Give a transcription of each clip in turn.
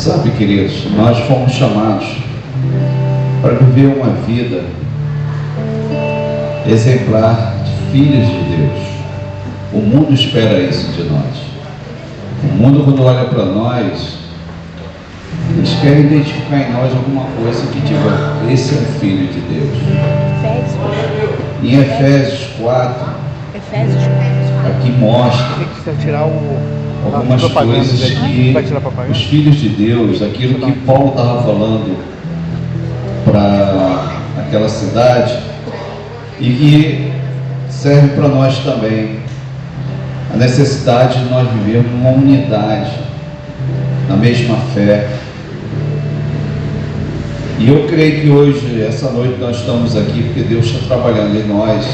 Sabe, queridos, nós fomos chamados para viver uma vida exemplar de filhos de Deus. O mundo espera isso de nós. O mundo, quando olha para nós, eles querem identificar em nós alguma coisa que diga: esse é um filho de Deus. Em Efésios 4, aqui mostra algumas coisas que os filhos de Deus, aquilo que Paulo estava falando para aquela cidade, e que serve para nós também, a necessidade de nós vivermos numa unidade, na mesma fé. E eu creio que hoje, essa noite, nós estamos aqui porque Deus está trabalhando em nós,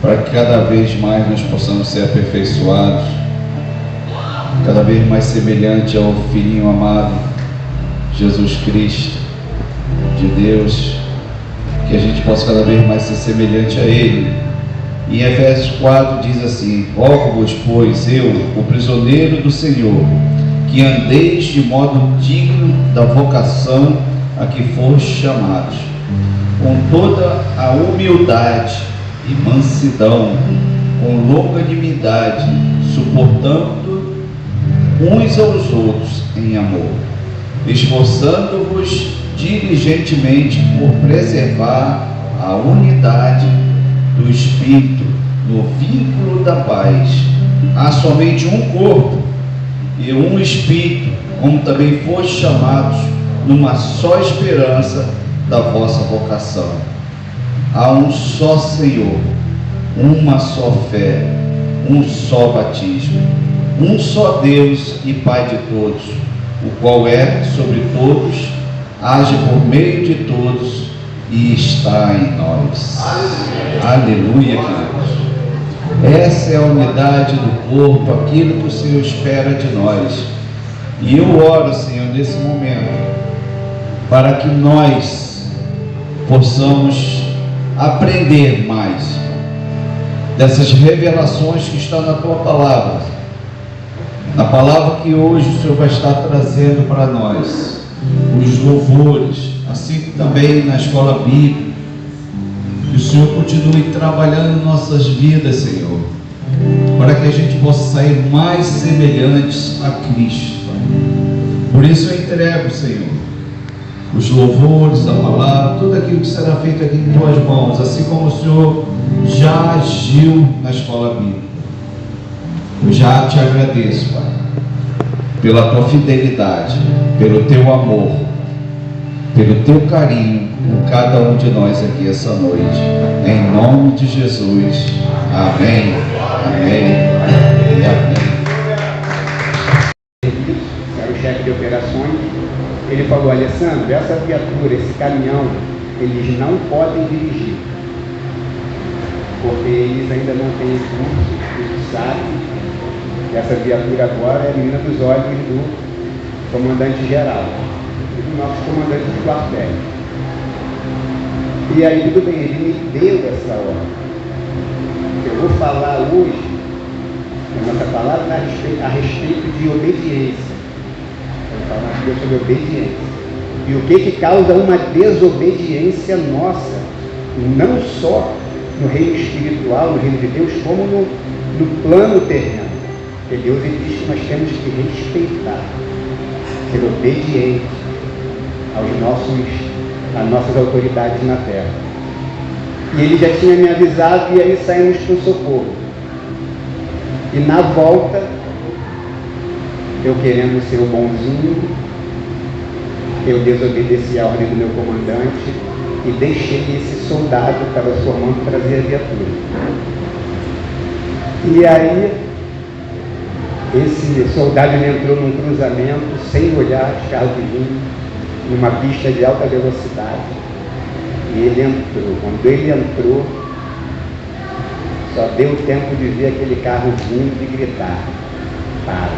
para que cada vez mais nós possamos ser aperfeiçoados, cada vez mais semelhante ao Filhinho amado, Jesus Cristo, de Deus, que a gente possa cada vez mais ser semelhante a Ele. Em Efésios 4 diz assim: rogo-vos, pois, eu, o prisioneiro do Senhor, que andeis de modo digno da vocação a que fostes chamados, com toda a humildade e mansidão, com longanimidade, suportando uns aos outros em amor, esforçando-vos diligentemente por preservar a unidade do Espírito no vínculo da paz. Há somente um corpo e um Espírito, como também fostes chamados numa só esperança da vossa vocação. Há um só Senhor, uma só fé, um só batismo, um só Deus e Pai de todos, o qual é sobre todos, age por meio de todos e está em nós. Aleluia, queridos. Essa é a unidade do corpo, aquilo que o Senhor espera de nós. E eu oro, Senhor, nesse momento, para que nós possamos aprender mais dessas revelações que estão na Tua Palavra, na Palavra que hoje o Senhor vai estar trazendo para nós, os louvores, assim também na escola bíblica. Que o Senhor continue trabalhando em nossas vidas, Senhor, para que a gente possa sair mais semelhantes a Cristo. Por isso eu entrego, Senhor, os louvores, a palavra, tudo aquilo que será feito aqui em Tuas mãos, assim como o Senhor já agiu na escola bíblica. Eu já te agradeço, Pai, pela Tua fidelidade, pelo Teu amor, pelo Teu carinho com cada um de nós aqui essa noite, em nome de Jesus. Amém, amém e amém. Era o chefe de operações. Ele falou: Alessandro, essa viatura, esse caminhão, eles não podem dirigir, porque eles ainda não têm curso, eles sabem. Essa viatura agora é a menina dos olhos do comandante geral, do nosso comandante do quartel. E aí, tudo bem, ele me deu essa ordem. Eu vou falar hoje, a nossa palavra a respeito de obediência. Eu vou falar sobre obediência. E o que causa uma desobediência nossa, não só no reino espiritual, no reino de Deus, como no plano terreno. Porque Deus existe, nós temos que respeitar, ser obediente às nossas autoridades na terra. E ele já tinha me avisado, e aí saímos para o socorro. E na volta, eu querendo ser o bonzinho, eu desobedeci a ordem do meu comandante e deixei esse soldado que estava se formando trazer a viatura. E aí, esse soldado entrou num cruzamento sem olhar os carros que vinham, numa pista de alta velocidade. E ele entrou. Quando ele entrou, só deu tempo de ver aquele carro vindo e gritar: para!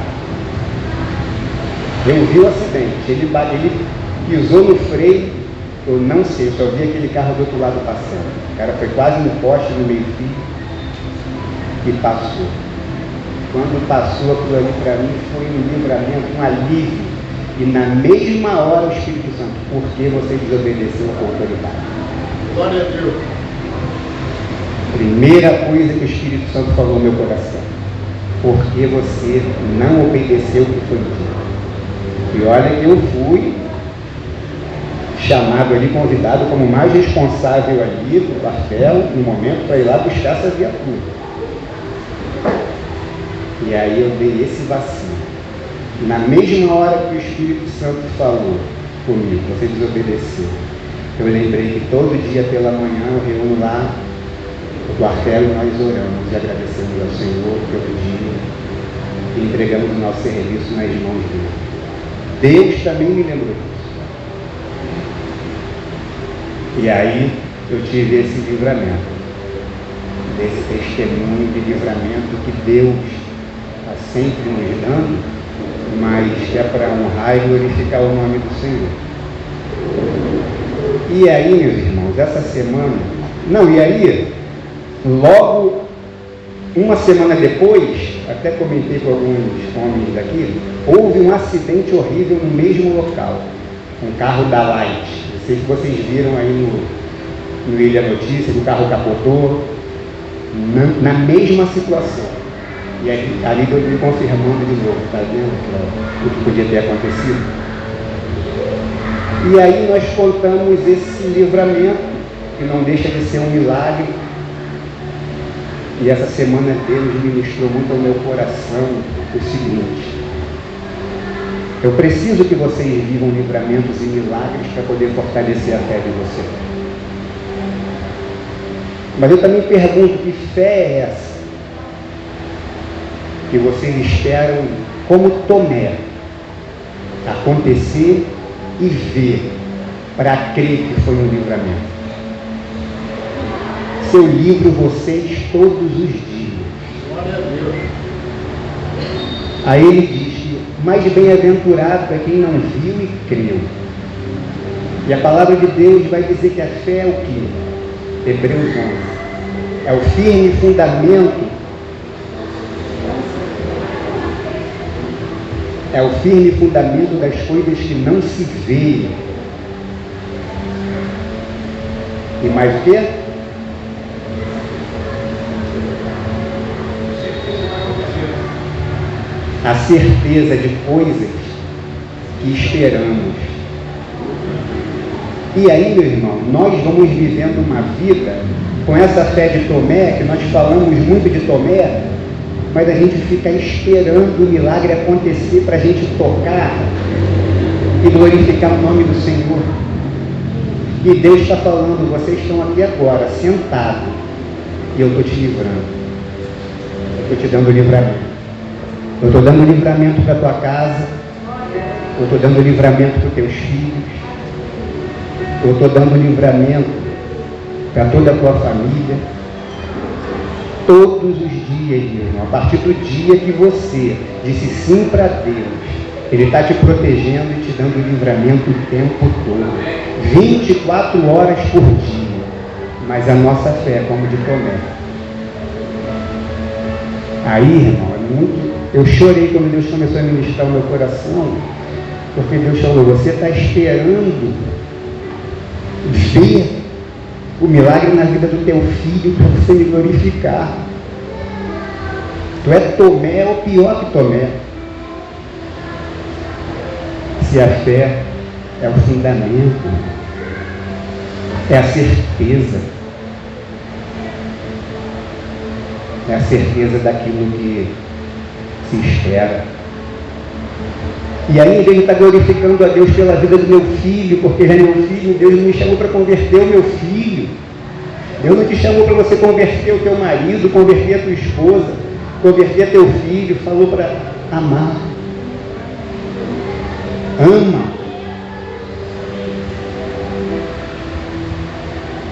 Eu vi o acidente, ele pisou no freio, eu não sei, eu só vi aquele carro do outro lado passando. O cara foi quase no poste, no meio-fio, e passou. Quando passou aquilo ali para mim, foi um livramento, um alívio. E na mesma hora o Espírito Santo, porque você desobedeceu a autoridade. Glória a Deus. Primeira coisa que o Espírito Santo falou no meu coração: porque você não obedeceu o que foi dito. E olha que eu fui chamado ali, convidado como mais responsável ali do quartel, no momento, para ir lá buscar essa viatura. E aí eu dei esse vacilo. Na mesma hora que o Espírito Santo falou comigo, você desobedeceu. Eu lembrei que todo dia pela manhã eu reúno lá no quartel e nós oramos e agradecemos ao Senhor pelo dia e entregamos o nosso serviço nas mãos dele. Deus também me lembrou disso. E aí eu tive esse livramento, desse testemunho de livramento que Deus está sempre nos dando, mas que é para honrar e glorificar o nome do Senhor. E aí, meus irmãos, essa semana, logo uma semana depois, até comentei com alguns homens daqui, houve um acidente horrível no mesmo local, um carro da Light. Não sei se vocês viram aí no Ilha Notícia, o carro capotou, na mesma situação. E ali estou me confirmando de novo, está vendo o que podia ter acontecido? E aí nós contamos esse livramento, que não deixa de ser um milagre. E essa semana Deus ministrou muito ao meu coração o seguinte: eu preciso que vocês vivam livramentos e milagres para poder fortalecer a fé de vocês. Mas eu também pergunto: que fé é essa que vocês esperam, como Tomé, acontecer e ver para crer que foi um livramento? Se eu livro vocês todos os dias. Glória a Deus. Aí ele diz: mais bem-aventurado é quem não viu e creu. E a palavra de Deus vai dizer que a fé é o quê? Hebreus 11. É o firme fundamento. É o firme fundamento das coisas que não se veem. E mais o quê? A certeza de coisas que esperamos. E aí, meu irmão, nós vamos vivendo uma vida com essa fé de Tomé, que nós falamos muito de Tomé, mas a gente fica esperando o milagre acontecer para a gente tocar e glorificar o nome do Senhor. E Deus está falando: vocês estão aqui agora, sentados, e eu estou te livrando. Eu estou te dando livramento. Eu estou dando livramento para a tua casa. Eu estou dando livramento para os teus filhos. Eu estou dando livramento para toda a tua família. Todos os dias, meu irmão, a partir do dia que você disse sim para Deus, Ele está te protegendo e te dando livramento o tempo todo, 24 horas por dia. Mas a nossa fé é como de Tomé. Aí, irmão, eu chorei quando Deus começou a ministrar o meu coração, porque Deus falou: você está esperando ver o milagre na vida do teu filho para você me glorificar. Tu é Tomé ou pior que Tomé. Se a fé é o fundamento, é a certeza, é a certeza daquilo que se espera. E aí, em vez de estar glorificando a Deus pela vida do meu filho, porque ele é meu filho, Deus não me chamou para converter o meu filho. Deus não te chamou para você converter o teu marido, converter a tua esposa, converter teu filho. Falou para amar. Ama.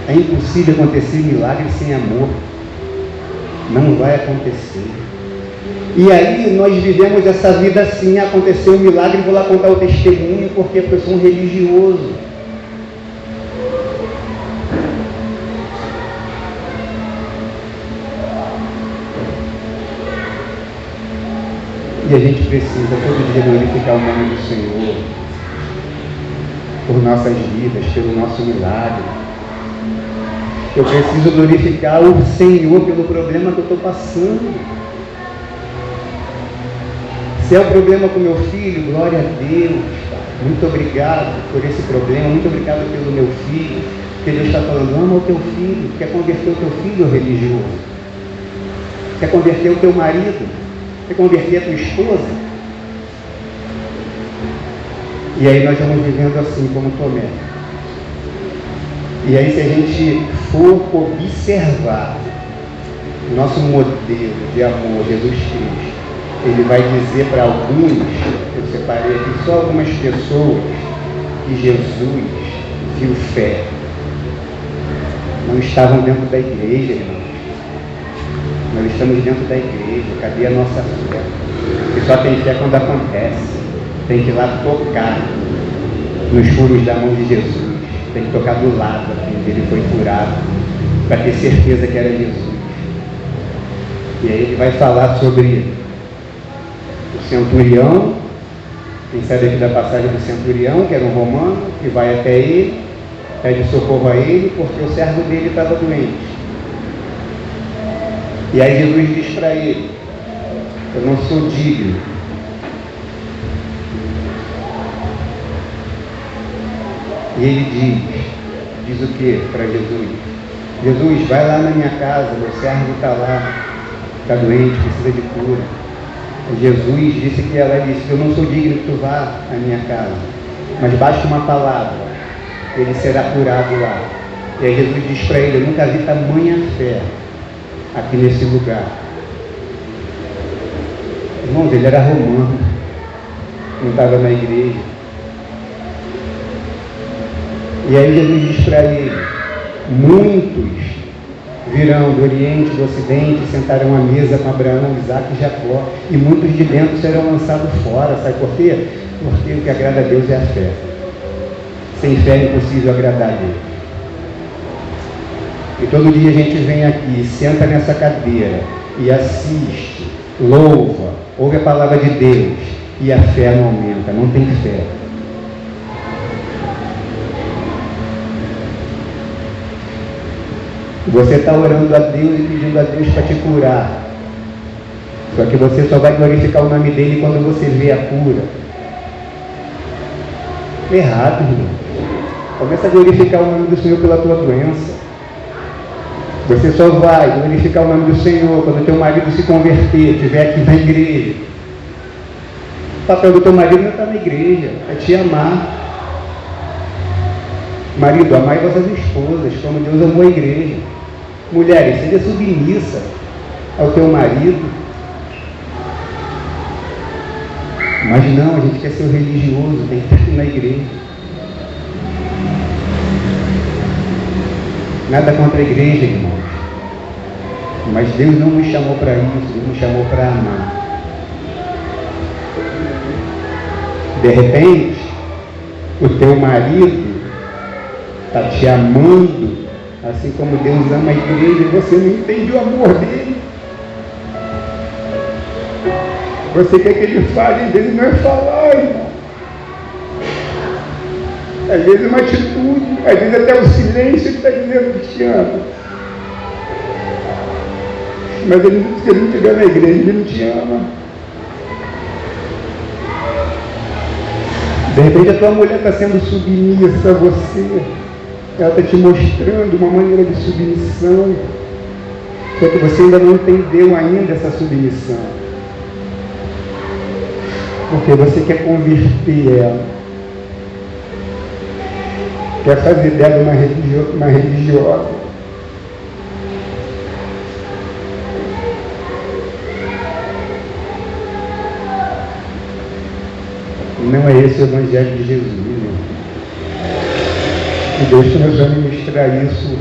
É impossível acontecer milagre sem amor. Não vai acontecer. E aí nós vivemos essa vida assim: aconteceu um milagre, vou lá contar o testemunho porque eu sou um religioso. E a gente precisa todo dia glorificar o nome do Senhor. por nossas vidas, pelo nosso milagre. Eu preciso glorificar o Senhor pelo problema que eu estou passando. Se é o problema com meu filho, glória a Deus, Pai. Muito obrigado por esse problema, muito obrigado pelo meu filho. Porque Deus está falando, ama o teu filho, quer converter o teu filho religioso, quer converter o teu marido, quer converter a tua esposa. E aí nós vamos vivendo assim como Tomé. E aí se a gente for observar nosso modelo de amor, Jesus Cristo, ele vai dizer para alguns, eu separei aqui só algumas pessoas, que Jesus viu fé. Não estavam dentro da igreja, irmãos. Nós estamos dentro da igreja. Cadê a nossa fé? Porque só tem fé quando acontece. Tem que ir lá tocar nos furos da mão de Jesus. Tem que tocar do lado onde ele foi curado, para ter certeza que era Jesus. E aí ele vai falar sobre o centurião. Quem sabe aqui da passagem do centurião, que era um romano, que vai até ele, pede socorro a ele, porque o servo dele estava doente. E aí Jesus diz para ele, eu não sou digno. E ele diz o que para Jesus? Jesus, vai lá na minha casa, meu servo está lá, está doente, precisa de cura. Jesus disse que ela disse, eu não sou digno que tu vá à minha casa, mas basta uma palavra, ele será curado lá. E aí Jesus diz para ele, eu nunca vi tamanha fé aqui nesse lugar. Irmãos, ele era romano, não estava na igreja. E aí Jesus diz para ele, muitos virão do Oriente, do Ocidente, sentarão à mesa com Abraão, Isaac e Jacó, e muitos de dentro serão lançados fora. Sabe por quê? Porque o que agrada a Deus é a fé. Sem fé é impossível agradar a Deus. E todo dia a gente vem aqui, senta nessa cadeira e assiste, louva, ouve a palavra de Deus, e a fé não aumenta, não tem fé. Você está orando a Deus e pedindo a Deus para te curar. Só que você só vai glorificar o nome dele quando você vê a cura. Errado, irmão. Começa a glorificar o nome do Senhor pela tua doença. Você só vai glorificar o nome do Senhor quando teu marido se converter, estiver aqui na igreja. O papel do teu marido não está na igreja, é te amar. Marido, amai vossas esposas, como Deus amou a igreja. Mulheres, seja submissa ao teu marido. Mas não, a gente quer ser o religioso, tem que estar na igreja. Nada contra a igreja, irmãos. Mas Deus não nos chamou para isso, Deus nos chamou para amar. De repente, o teu marido está te amando, assim como Deus ama a igreja, e você não entende o amor dele. Você quer que ele fale, ele não é falar, irmão. Às vezes é uma atitude, às vezes até o silêncio ele está dizendo que te ama. Mas ele, se ele não estiver na igreja, ele não te ama. De repente a tua mulher está sendo submissa a você. Ela está te mostrando uma maneira de submissão. Só que você ainda não entendeu ainda essa submissão. Porque você quer converter ela. Quer fazer dela uma religiosa. Não é esse o Evangelho de Jesus, irmão. E Deus começou a ministrar isso.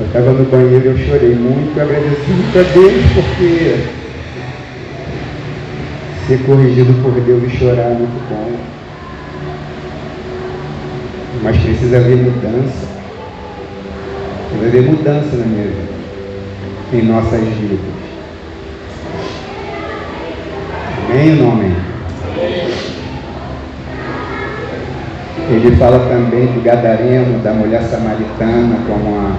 Eu estava no banheiro, eu chorei muito, agradeci muito a Deus, porque ser corrigido por Deus e chorar é muito bom. Mas precisa haver mudança. Precisa haver mudança na minha vida, em nossas vidas. Amém ou não amém? Ele fala também do gadareno, da mulher samaritana, como a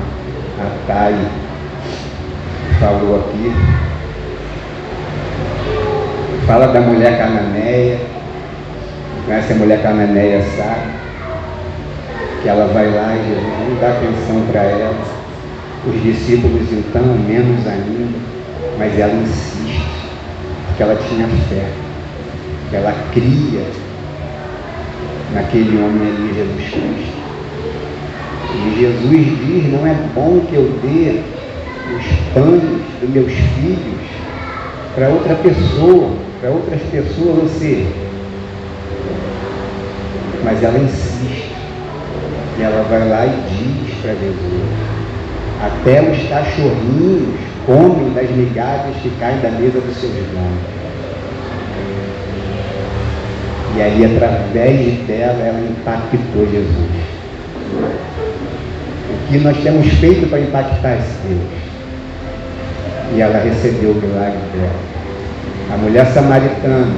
Thay falou aqui. Fala da mulher cananeia. Conhece a mulher cananeia, sabe? Que ela vai lá e Jesus não dá atenção para ela. Os discípulos, então, menos ainda. Mas ela insiste, porque ela tinha fé. Que ela cria naquele homem ali, Jesus Cristo. E Jesus diz: não é bom que eu dê os pães dos meus filhos para outra pessoa, para outras pessoas, ou seja, mas ela insiste, e ela vai lá e diz para Jesus: até os cachorrinhos comem das migalhas que caem da mesa dos seus donos. E aí, através dela, ela impactou Jesus. O que nós temos feito para impactar esse Deus? E ela recebeu o milagre dela. A mulher samaritana,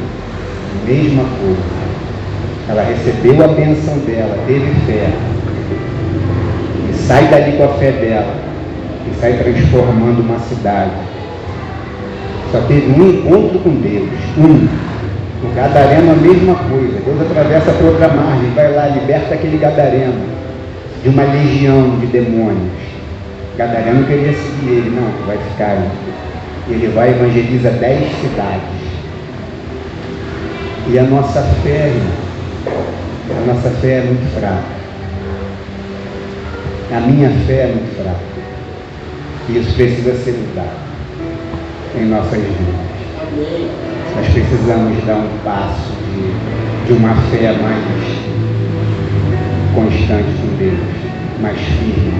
mesma coisa. Ela recebeu a bênção dela, teve fé. E sai dali com a fé dela. E sai transformando uma cidade. Só teve um encontro com Deus. O gadareno, a mesma coisa. Deus atravessa para outra margem, vai lá, liberta aquele gadareno de uma legião de demônios. O gadareno queria seguir ele, não, tu vai ficar aí. Ele vai e evangeliza 10 cidades. E a nossa fé, é muito fraca. A minha fé é muito fraca. E isso precisa ser mudado em nossas vidas. Amém. Nós precisamos dar um passo de uma fé mais constante com Deus, mais firme.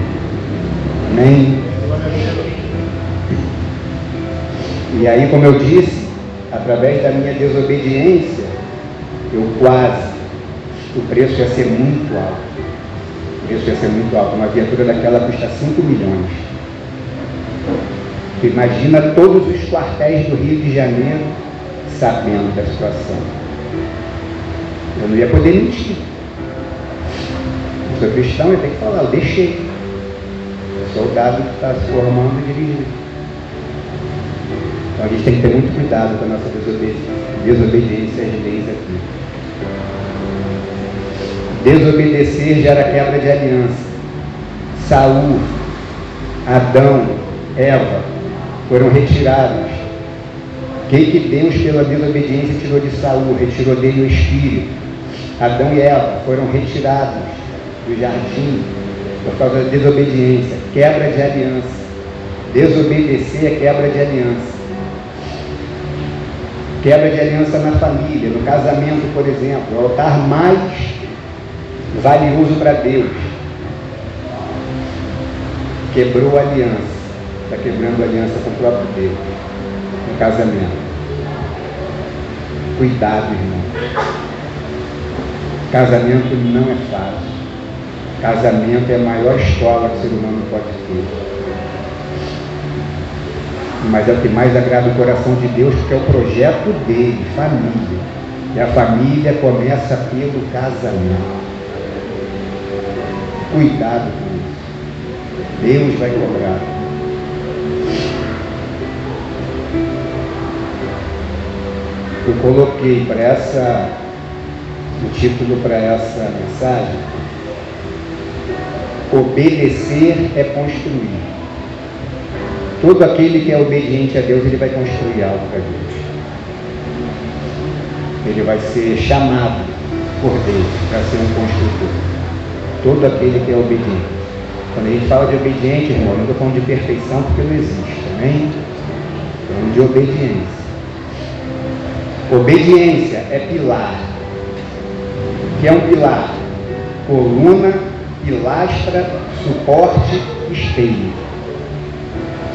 Amém? Glória a Deus. E aí, como eu disse, através da minha desobediência, o preço ia ser muito alto. O preço ia ser muito alto. Uma viatura daquela custa 5 milhões. Tu imagina todos os quartéis do Rio de Janeiro sabendo da situação. Eu não ia poder mentir. Eu sou cristão, eu tenho que falar, eu deixei. O soldado que está se formando e dirigindo. Então a gente tem que ter muito cuidado com a nossa desobediência às leis aqui. Desobedecer gera quebra de aliança. Saul, Adão, Eva foram retirados. O que Deus, pela desobediência, tirou de Saul? Retirou dele o espírito. Adão e Eva foram retirados do jardim por causa da desobediência. Quebra de aliança. Desobedecer é quebra de aliança. Quebra de aliança na família, no casamento, por exemplo. O altar mais valioso para Deus. Quebrou a aliança. Está quebrando a aliança com o próprio Deus. No casamento. Cuidado, irmão. Casamento não é fácil. Casamento é a maior escola que o ser humano pode ter. Mas é o que mais agrada o coração de Deus, porque é o projeto dele, família. E a família começa pelo casamento. Cuidado com isso. Deus vai cobrar. Eu coloquei o título para essa mensagem: obedecer é construir. Todo aquele que é obediente a Deus, ele vai construir algo para Deus. Ele vai ser chamado por Deus para ser um construtor. Todo aquele que é obediente. Quando a gente fala de obediente, irmão, eu não estou falando de perfeição, porque não existe, amém? Estou falando de obediência. Obediência é pilar. O que é um pilar? Coluna, pilastra, suporte, esteio.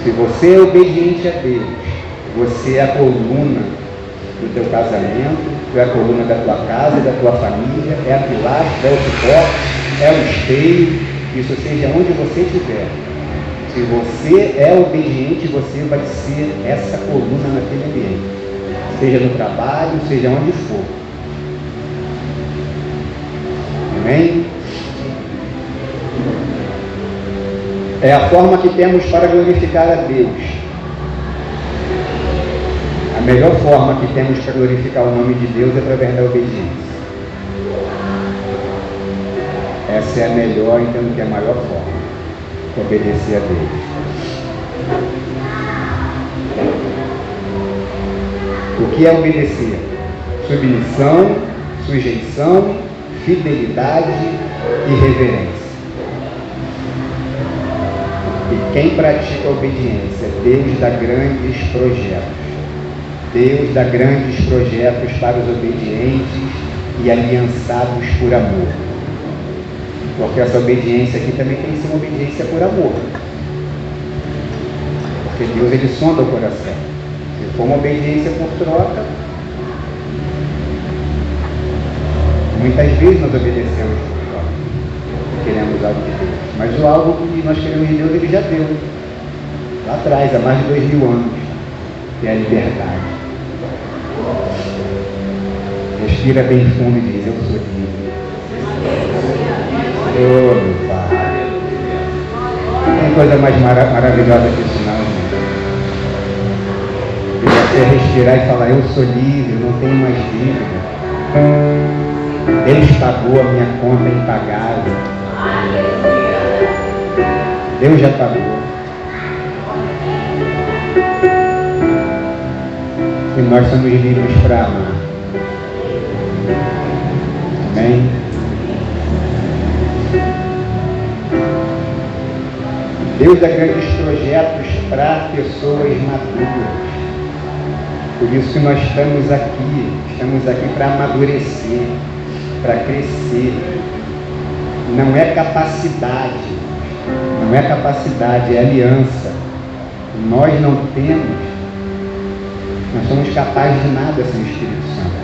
Se você é obediente a Deus, você é a coluna do teu casamento, tu é a coluna da tua casa e da tua família, é a pilastra, é o suporte, é o esteio, isso seja onde você estiver. Se você é obediente, você vai ser essa coluna naquele ambiente. Seja no trabalho, seja onde for. Amém? É a forma que temos para glorificar a Deus. A melhor forma que temos para glorificar o nome de Deus é através da obediência. Essa é a melhor, entendo que é a maior forma. Obedecer a Deus. O que é obedecer? Submissão, sujeição, fidelidade e reverência. E quem pratica a obediência? Deus dá grandes projetos. Deus dá grandes projetos para os obedientes e aliançados por amor. Porque essa obediência aqui também tem que ser uma obediência por amor. Porque Deus, ele sonda o coração. Se for uma obediência por troca, muitas vezes nós obedecemos por troca. Queremos algo de Deus. Mas o algo que nós queremos de Deus, ele já deu. Lá atrás, há mais de 2000 anos. Que é a liberdade. Respira bem fundo e diz: eu sou livre. Oh, meu Pai. Não tem coisa mais maravilhosa que isso, não, irmão. E você respirar e falar: eu sou livre, não tenho mais dívida. Deus pagou a minha conta impagável. Deus já pagou. E nós somos livres para amar. Amém? Deus dá grandes projetos para pessoas maduras. Por isso que nós estamos aqui para amadurecer, para crescer. Não é capacidade, é aliança. Nós não somos capazes de nada sem o Espírito Santo.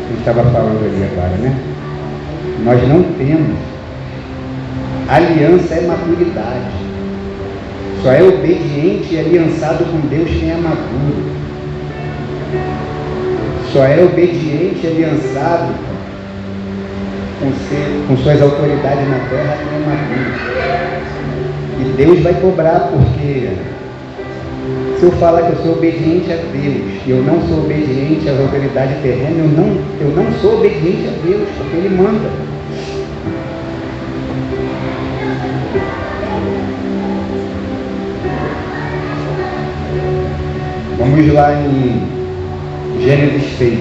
A gente estava falando ali agora, né? Nós não temos. Aliança é maturidade. Só é obediente e aliançado com Deus quem é maduro. Só é obediente e aliançado com suas autoridades na terra quem é maduro. E Deus vai cobrar, porque se eu falar que eu sou obediente a Deus e eu não sou obediente às autoridades terrenas, eu não sou obediente a Deus, porque Ele manda. Vamos lá em Gênesis 6.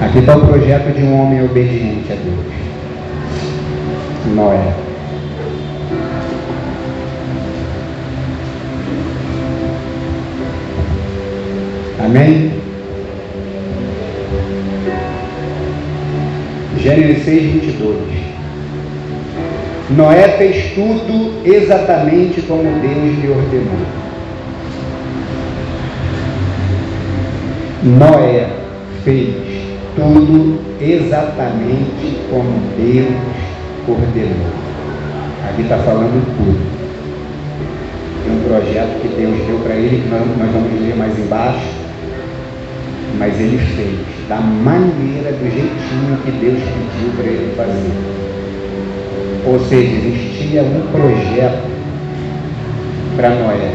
Aqui está o projeto de um homem obediente a Deus. Noé. Amém? Gênesis 6, 22. Noé fez tudo exatamente como Deus lhe ordenou. Noé fez tudo exatamente como Deus ordenou. Aqui está falando tudo. Tem um projeto que Deus deu para ele, que nós vamos ler mais embaixo, mas ele fez da maneira, do jeitinho que Deus pediu para ele fazer. Ou seja, existia um projeto para Noé,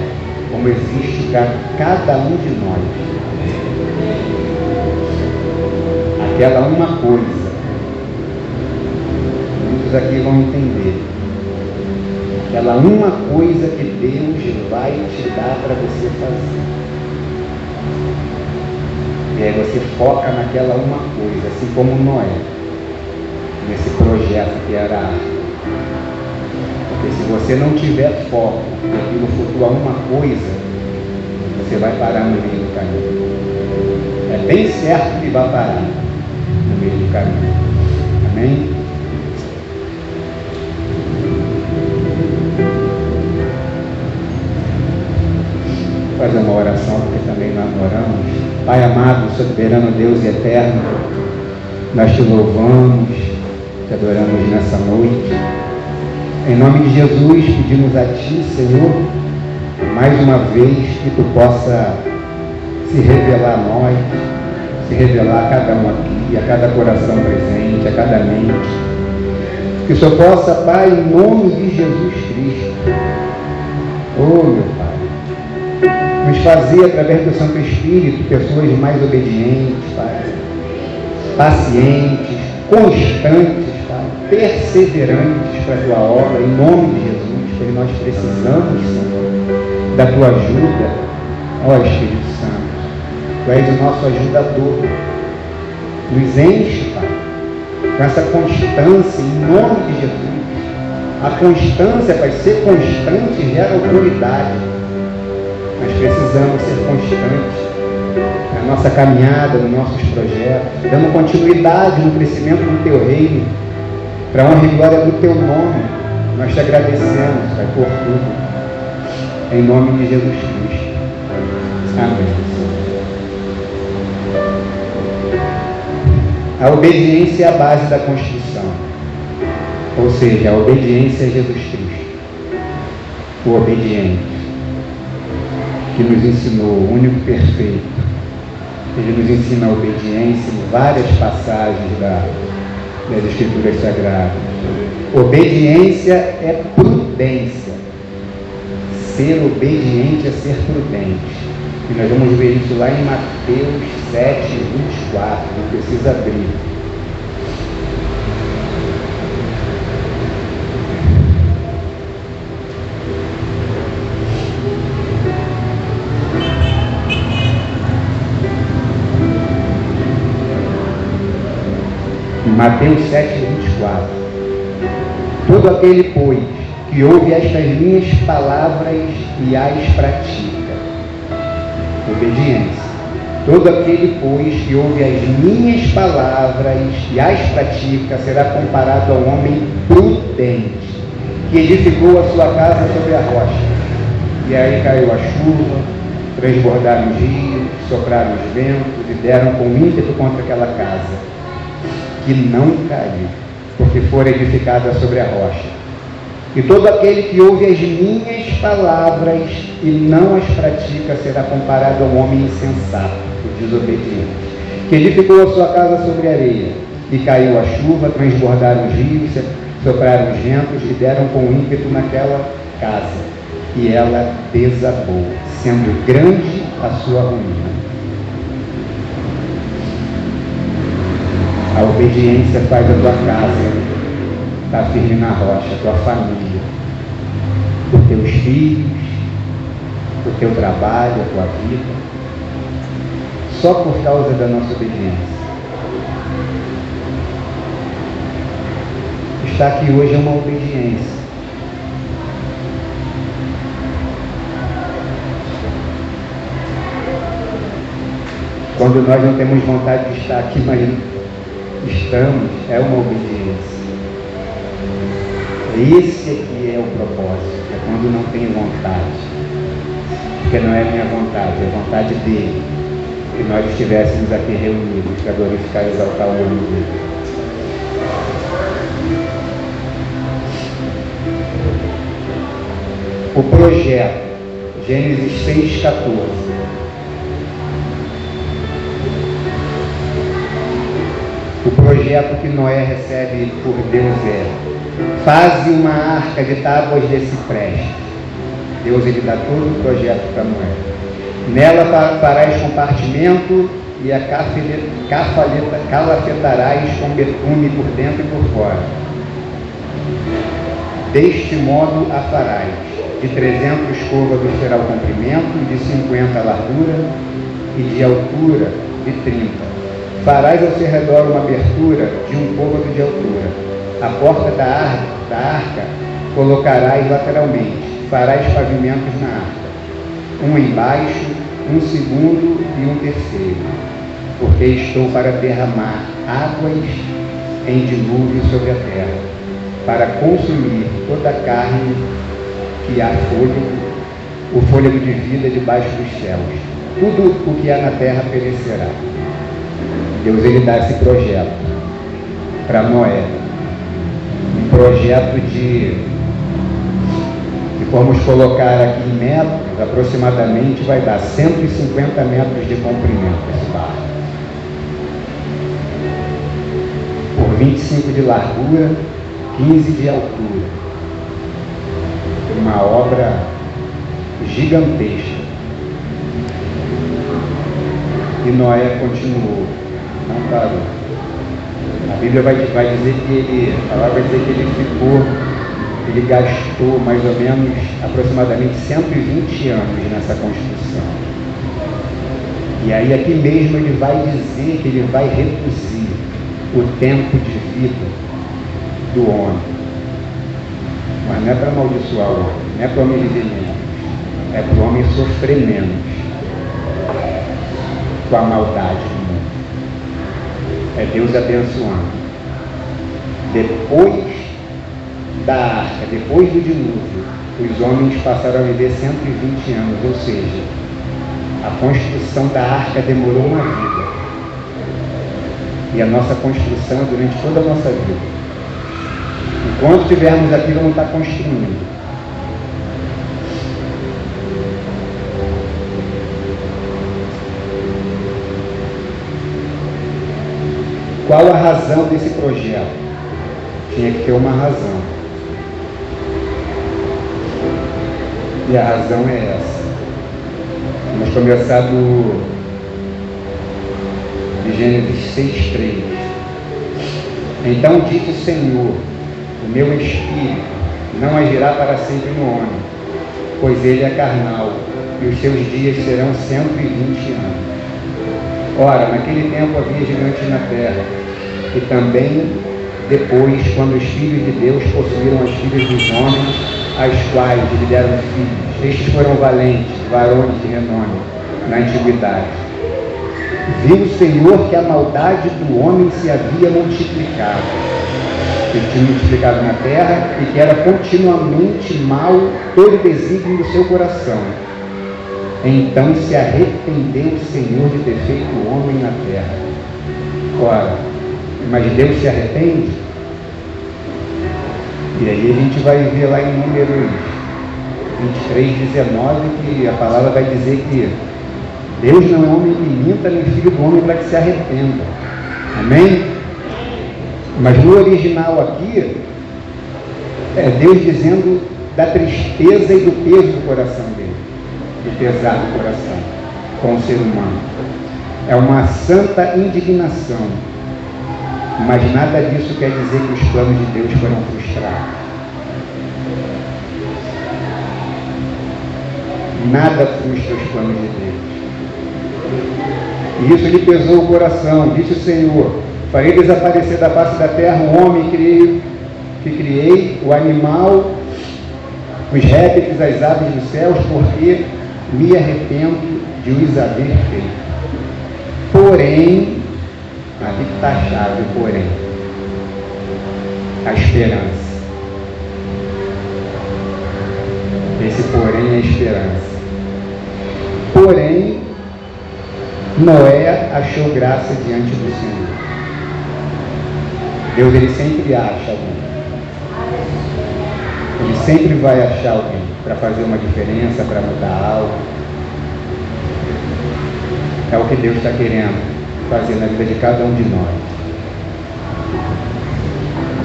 como existe para cada um de nós. Aquela uma coisa, muitos aqui vão entender, aquela uma coisa que Deus vai te dar para você fazer. E aí você foca naquela uma coisa, assim como Noé, nesse projeto que era a arca. Porque se você não tiver foco e aquilo flutua uma coisa, você vai parar no meio do caminho. É bem certo que vai parar no meio do caminho. Amém? Vou fazer uma oração, porque também nós oramos. Pai amado, soberano Deus e eterno, nós te louvamos, te adoramos nessa noite. Em nome de Jesus, pedimos a Ti, Senhor, mais uma vez que Tu possa se revelar a nós, se revelar a cada um aqui, a cada coração presente, a cada mente. Que o Senhor possa, Pai, em nome de Jesus Cristo, oh meu Pai, nos fazer, através do Santo Espírito, pessoas mais obedientes, Pai, pacientes, constantes, Pai, perseverantes para a Tua obra, em nome de Jesus, porque nós precisamos, Senhor, da Tua ajuda, ó Espírito Santo. Tu és o nosso ajudador. Nos enche, Pai, com essa constância, em nome de Jesus. A constância, Pai, ser constante gera autoridade. Nós precisamos ser constantes na nossa caminhada, nos nossos projetos, dando continuidade no crescimento do Teu reino, para a honra e glória do Teu nome. Nós te agradecemos, Pai, por tudo. Em nome de Jesus Cristo. Amém. A obediência é a base da construção. Ou seja, a obediência a Jesus Cristo. O obediente, que nos ensinou, o único perfeito. Ele nos ensina a obediência em várias passagens das Escrituras Sagradas. Obediência é prudência. Ser obediente é ser prudente. E nós vamos ver isso lá em Mateus 7, 24. Não precisa abrir. Mateus 7, 24. Todo aquele, pois, que ouve estas minhas palavras e as pratica. Obediência. Todo aquele, pois, que ouve as minhas palavras e as pratica, será comparado ao homem prudente, que edificou a sua casa sobre a rocha. E aí caiu a chuva, transbordaram os rios, sopraram os ventos e deram com ímpeto contra aquela casa, que não caiu, porque fora edificada sobre a rocha. E todo aquele que ouve as minhas palavras e não as pratica será comparado ao homem insensato, o desobediente, que edificou a sua casa sobre a areia, e caiu a chuva, transbordaram os rios, sopraram os ventos e deram com ímpeto naquela casa, e ela desabou, sendo grande a sua ruína. A obediência faz a tua casa estar firme na rocha, a tua família, os teus filhos, o teu trabalho, a tua vida, só por causa da nossa obediência. Estar aqui hoje é uma obediência. Quando nós não temos vontade de estar aqui, mas estamos, é uma obediência. Esse aqui é o propósito, é quando não tenho vontade, porque não é minha vontade, é a vontade dele, que nós estivéssemos aqui reunidos para glorificar e exaltar o nome dele. O projeto, Gênesis 6,14. O projeto que Noé recebe por Deus é: faze uma arca de tábuas de cipreste. Deus, ele dá todo o projeto para Noé. Nela farás compartimento e a calafetarás com betume por dentro e por fora. Deste modo a farás. De 300 côvados será o comprimento, de 50 a largura e de altura de 30. Farás ao seu redor uma abertura de 1 côvado de altura. A porta da arca colocarás lateralmente. Farás pavimentos na arca, um embaixo, um segundo e um terceiro, porque estou para derramar águas em dilúvio sobre a terra, para consumir toda a carne que há fôlego, o fôlego de vida debaixo dos céus. Tudo o que há na terra perecerá. Deus, ele dá esse projeto para Noé, um projeto de formos colocar aqui em metros, aproximadamente vai dar 150 metros de comprimento esse barco. Por 25 de largura, 15 de altura. Uma obra gigantesca. E Noé continuou, não parou. A Bíblia vai dizer que a palavra vai dizer que ele gastou mais ou menos aproximadamente 120 anos nessa construção. E aí aqui mesmo ele vai dizer que ele vai reduzir o tempo de vida do homem. Mas não é para amaldiçoar o homem, não é para o homem viver menos, é para o homem sofrer menos com a maldade do mundo. É Deus abençoando. Depois da arca, depois do dilúvio, os homens passaram a viver 120 anos, ou seja, a construção da arca demorou uma vida. E a nossa construção é durante toda a nossa vida. Enquanto estivermos aqui, vamos estar construindo. Qual a razão desse projeto? Tinha que ter uma razão. E a razão é essa. Vamos começar de Gênesis 6:3. Então disse o Senhor: o meu espírito não agirá para sempre no homem, pois ele é carnal, e os seus dias serão 120 anos. Ora, naquele tempo havia gigantes na terra, e também depois, quando os filhos de Deus possuíram as filhas dos homens, as quais lhe deram filhos. Estes foram valentes, varões de renome, na antiguidade. Viu o Senhor que a maldade do homem se havia multiplicado, que tinha multiplicado na terra, e que era continuamente mal todo o desígnio do seu coração. Então se arrependeu o Senhor de ter feito o homem na terra. Ora, mas Deus se arrepende? E aí a gente vai ver lá em Números 23:19, que a palavra vai dizer que Deus não é homem que minta, nem filho do homem para que se arrependa. Amém? Mas no original aqui, é Deus dizendo da tristeza e do peso do coração dele, do pesar do coração com o ser humano. É uma santa indignação, mas nada disso quer dizer que os planos de Deus foram frustrados. Nada frustra os planos de Deus. E isso lhe pesou o coração. Disse o Senhor: farei desaparecer da face da terra o homem que criei, o animal, os répteis, as aves dos céus, porque me arrependo de os haver feito. Porém, aqui está a chave, porém, a esperança. Esse porém é a esperança. Porém, Noé achou graça diante do Senhor. Deus, ele sempre acha alguém. Ele sempre vai achar alguém para fazer uma diferença, para mudar algo. É o que Deus está querendo fazer na vida de cada um de nós.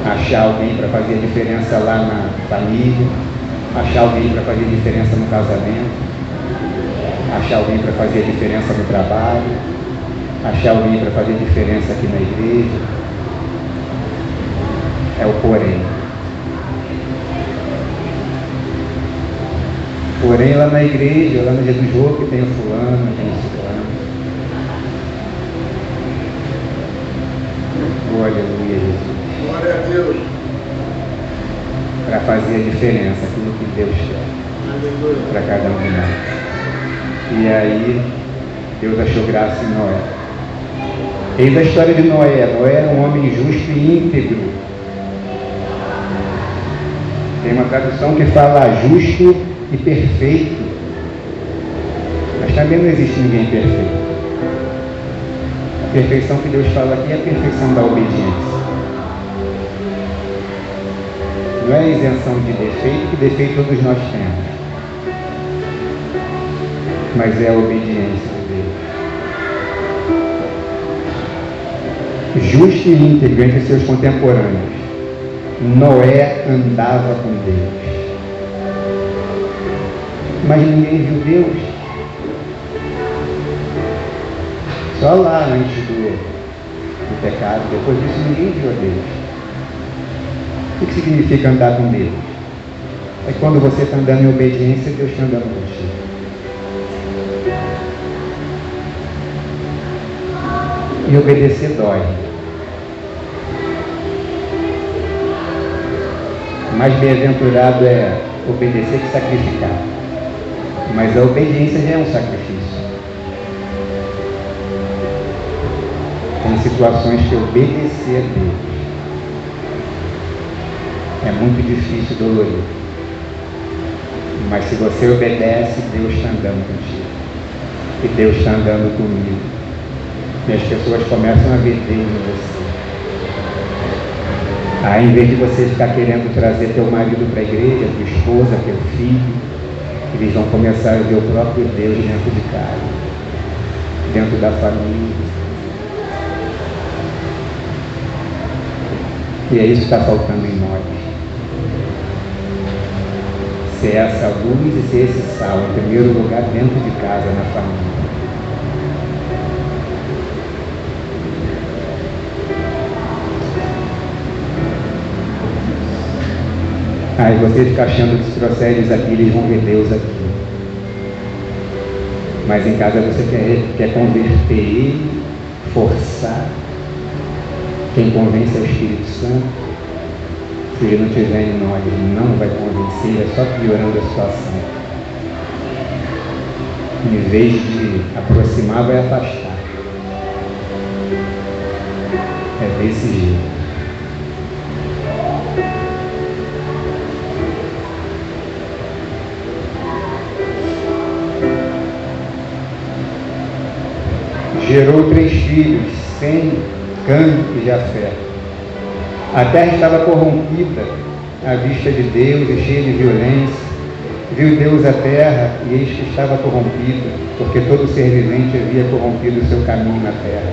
Achar alguém para fazer diferença lá na família, achar alguém para fazer diferença no casamento, achar alguém para fazer diferença no trabalho, achar alguém para fazer diferença aqui na igreja. É o porém. Porém, lá na igreja, lá no dia do jogo, que tem o fulano, tem o ciclano. Oh, aleluia, Jesus. Glória a Deus. Para fazer a diferença, aquilo que Deus quer para cada um de nós. E aí, Deus achou graça em Noé. Eis a história de Noé. Noé era um homem justo e íntegro. Tem uma tradução que fala justo e perfeito. Mas também não existe ninguém perfeito. A perfeição que Deus fala aqui é a perfeição da obediência. Não é isenção de defeito, que defeito todos nós temos. Mas é a obediência de Deus. Justo e íntegro entre seus contemporâneos, Noé andava com Deus. Mas ninguém viu Deus. Só lá antes do pecado, depois disso ninguém viu a Deus. O que significa andar com Deus? É quando você está andando em obediência, Deus está andando contigo. E obedecer dói. Mais bem-aventurado é obedecer que sacrificar. Mas a obediência já é um sacrifício. Tem situações que obedecer a Deus é muito difícil e dolorido. Mas se você obedece, Deus está andando contigo. E Deus está andando comigo. E as pessoas começam a ver Deus em você. Aí, em vez de você ficar querendo trazer teu marido para a igreja, tua esposa, teu filho, eles vão começar a ver o próprio Deus dentro de casa, dentro da família. E é isso que está faltando em nós. Ser essa luz e ser esse sal, em primeiro lugar, dentro de casa, na família. Aí você fica achando que se trouxer eles aqui, eles vão ver Deus aqui. Mas em casa você quer converter ele, forçar. Quem convence é o Espírito Santo. Se ele não estiver em nós, ele não vai convencer, é só piorando a situação. Em vez de aproximar, vai afastar. É desse jeito. Gerou 3 filhos, Sem, Cã e Jafé. A terra estava corrompida à vista de Deus e cheia de violência. Viu Deus a terra e eis que estava corrompida, porque todo ser vivente havia corrompido o seu caminho na terra.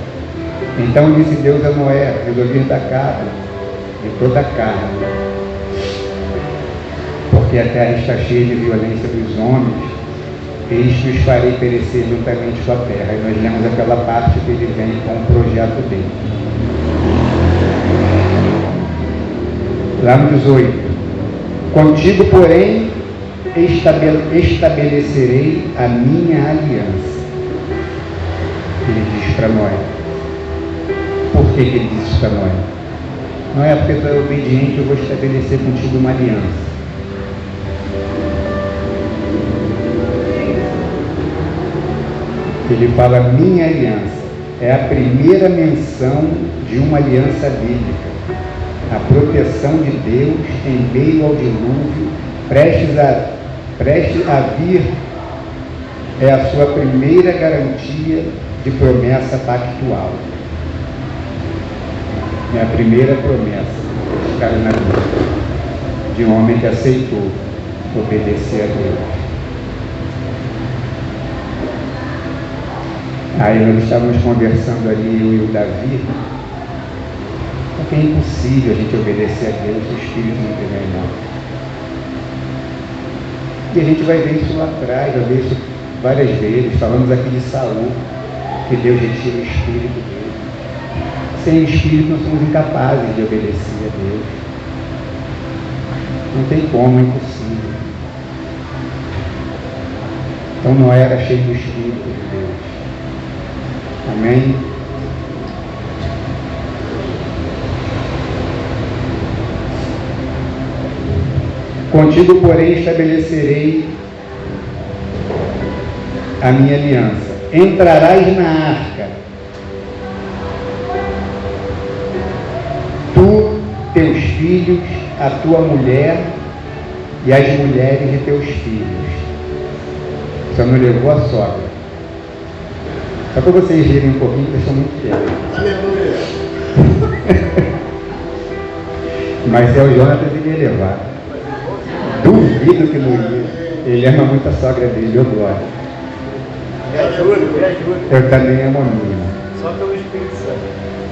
Então disse Deus a Noé: resolvi da carne, de toda a carne, porque a terra está cheia de violência dos homens. Eis que os farei perecer juntamente com a terra. E nós lemos aquela parte que ele vem com o projeto dele. Lá no 18. Contigo, porém, estabelecerei a minha aliança. Ele diz para Noé. Por que ele disse isso para Noé? Não é porque tu é obediente, eu vou estabelecer contigo uma aliança. Ele fala minha aliança. É a primeira menção de uma aliança bíblica. A proteção de Deus em meio ao dilúvio, prestes a vir, é a sua primeira garantia de promessa pactual. É a primeira promessa na Bíblia de um homem que aceitou obedecer a Deus. Aí nós estávamos conversando ali, eu e o Davi, porque é impossível a gente obedecer a Deus se o Espírito não estiver em nós. E a gente vai ver isso lá atrás, vai ver isso várias vezes. Falamos aqui de Saul, que Deus retira o Espírito dele. Sem o Espírito nós somos incapazes de obedecer a Deus. Não tem como, é impossível. Então Noé era cheio do Espírito de Deus. Amém? Contigo, porém, estabelecerei a minha aliança. Entrarás na arca, tu, teus filhos, a tua mulher e as mulheres de teus filhos. Só não levou a sogra. Só para vocês verem um pouquinho, que eu sou muito fiel. Aleluia. Mas é o Jonatas, ele ia levar. Duvido que não ia. Ele ama muito a sogra dele, eu gosto. Me ajuda. Eu também amo a minha. Só pelo Espírito Santo.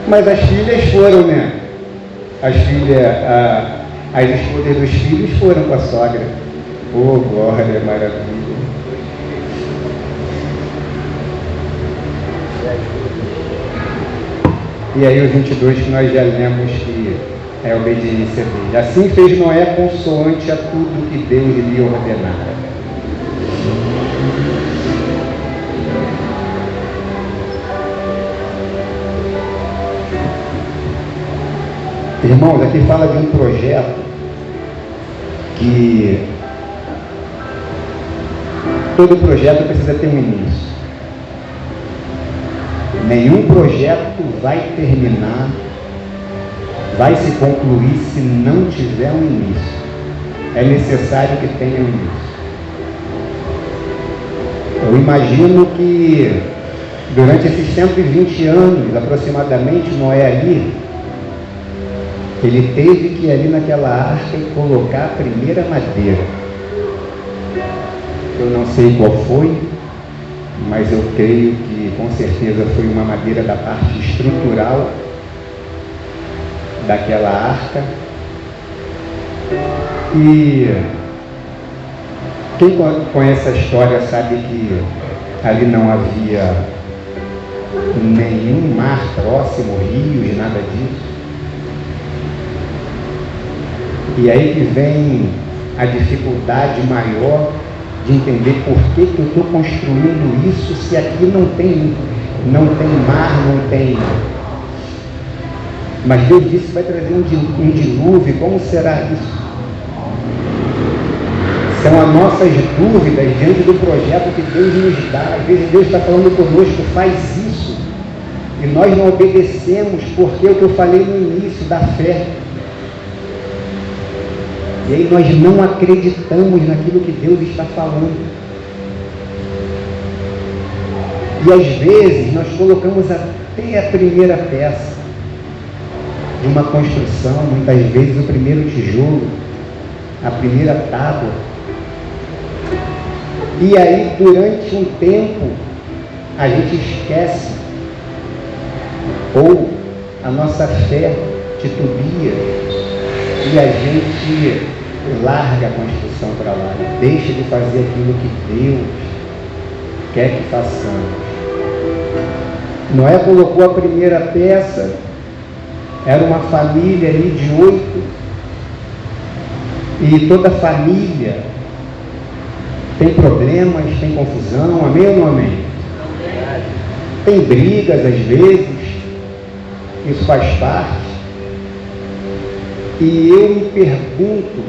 Mas as filhas foram, né? As filhas, as esposas dos filhos foram com a sogra. Oh, glória, maravilha. E aí o 22 que nós já lemos que é a obediência dele. Assim fez Noé consoante a tudo que Deus lhe ordenara. Irmãos, aqui fala de um projeto que todo projeto precisa ter um início. Nenhum projeto vai terminar, vai se concluir se não tiver um início. É necessário que tenha um início. Eu imagino que durante esses 120 anos, aproximadamente, Noé ali, ele teve que ir ali naquela arca e colocar a primeira madeira. Eu não sei qual foi, mas eu creio que com certeza foi uma madeira da parte estrutural daquela arca. E quem conhece a história sabe que ali não havia nenhum mar próximo, rios, nada disso. E aí que vem a dificuldade maior de entender por que eu estou construindo isso se aqui não tem mar, não tem. Mas Deus disse que vai trazer um dilúvio. Como será isso? São as nossas dúvidas diante do projeto que Deus nos dá. Às vezes Deus está falando conosco, faz isso, e nós não obedecemos porque é o que eu falei no início da fé. E aí nós não acreditamos naquilo que Deus está falando. E às vezes nós colocamos até a primeira peça de uma construção, muitas vezes o primeiro tijolo, a primeira tábua. E aí durante um tempo a gente esquece, ou a nossa fé titubia, e a gente larga a construção para lá, deixa de fazer aquilo que Deus quer que façamos. Noé colocou a primeira peça, era uma família ali de 8, e toda família tem problemas, tem confusão, amém ou não amém? Tem brigas às vezes, isso faz parte. E eu me pergunto,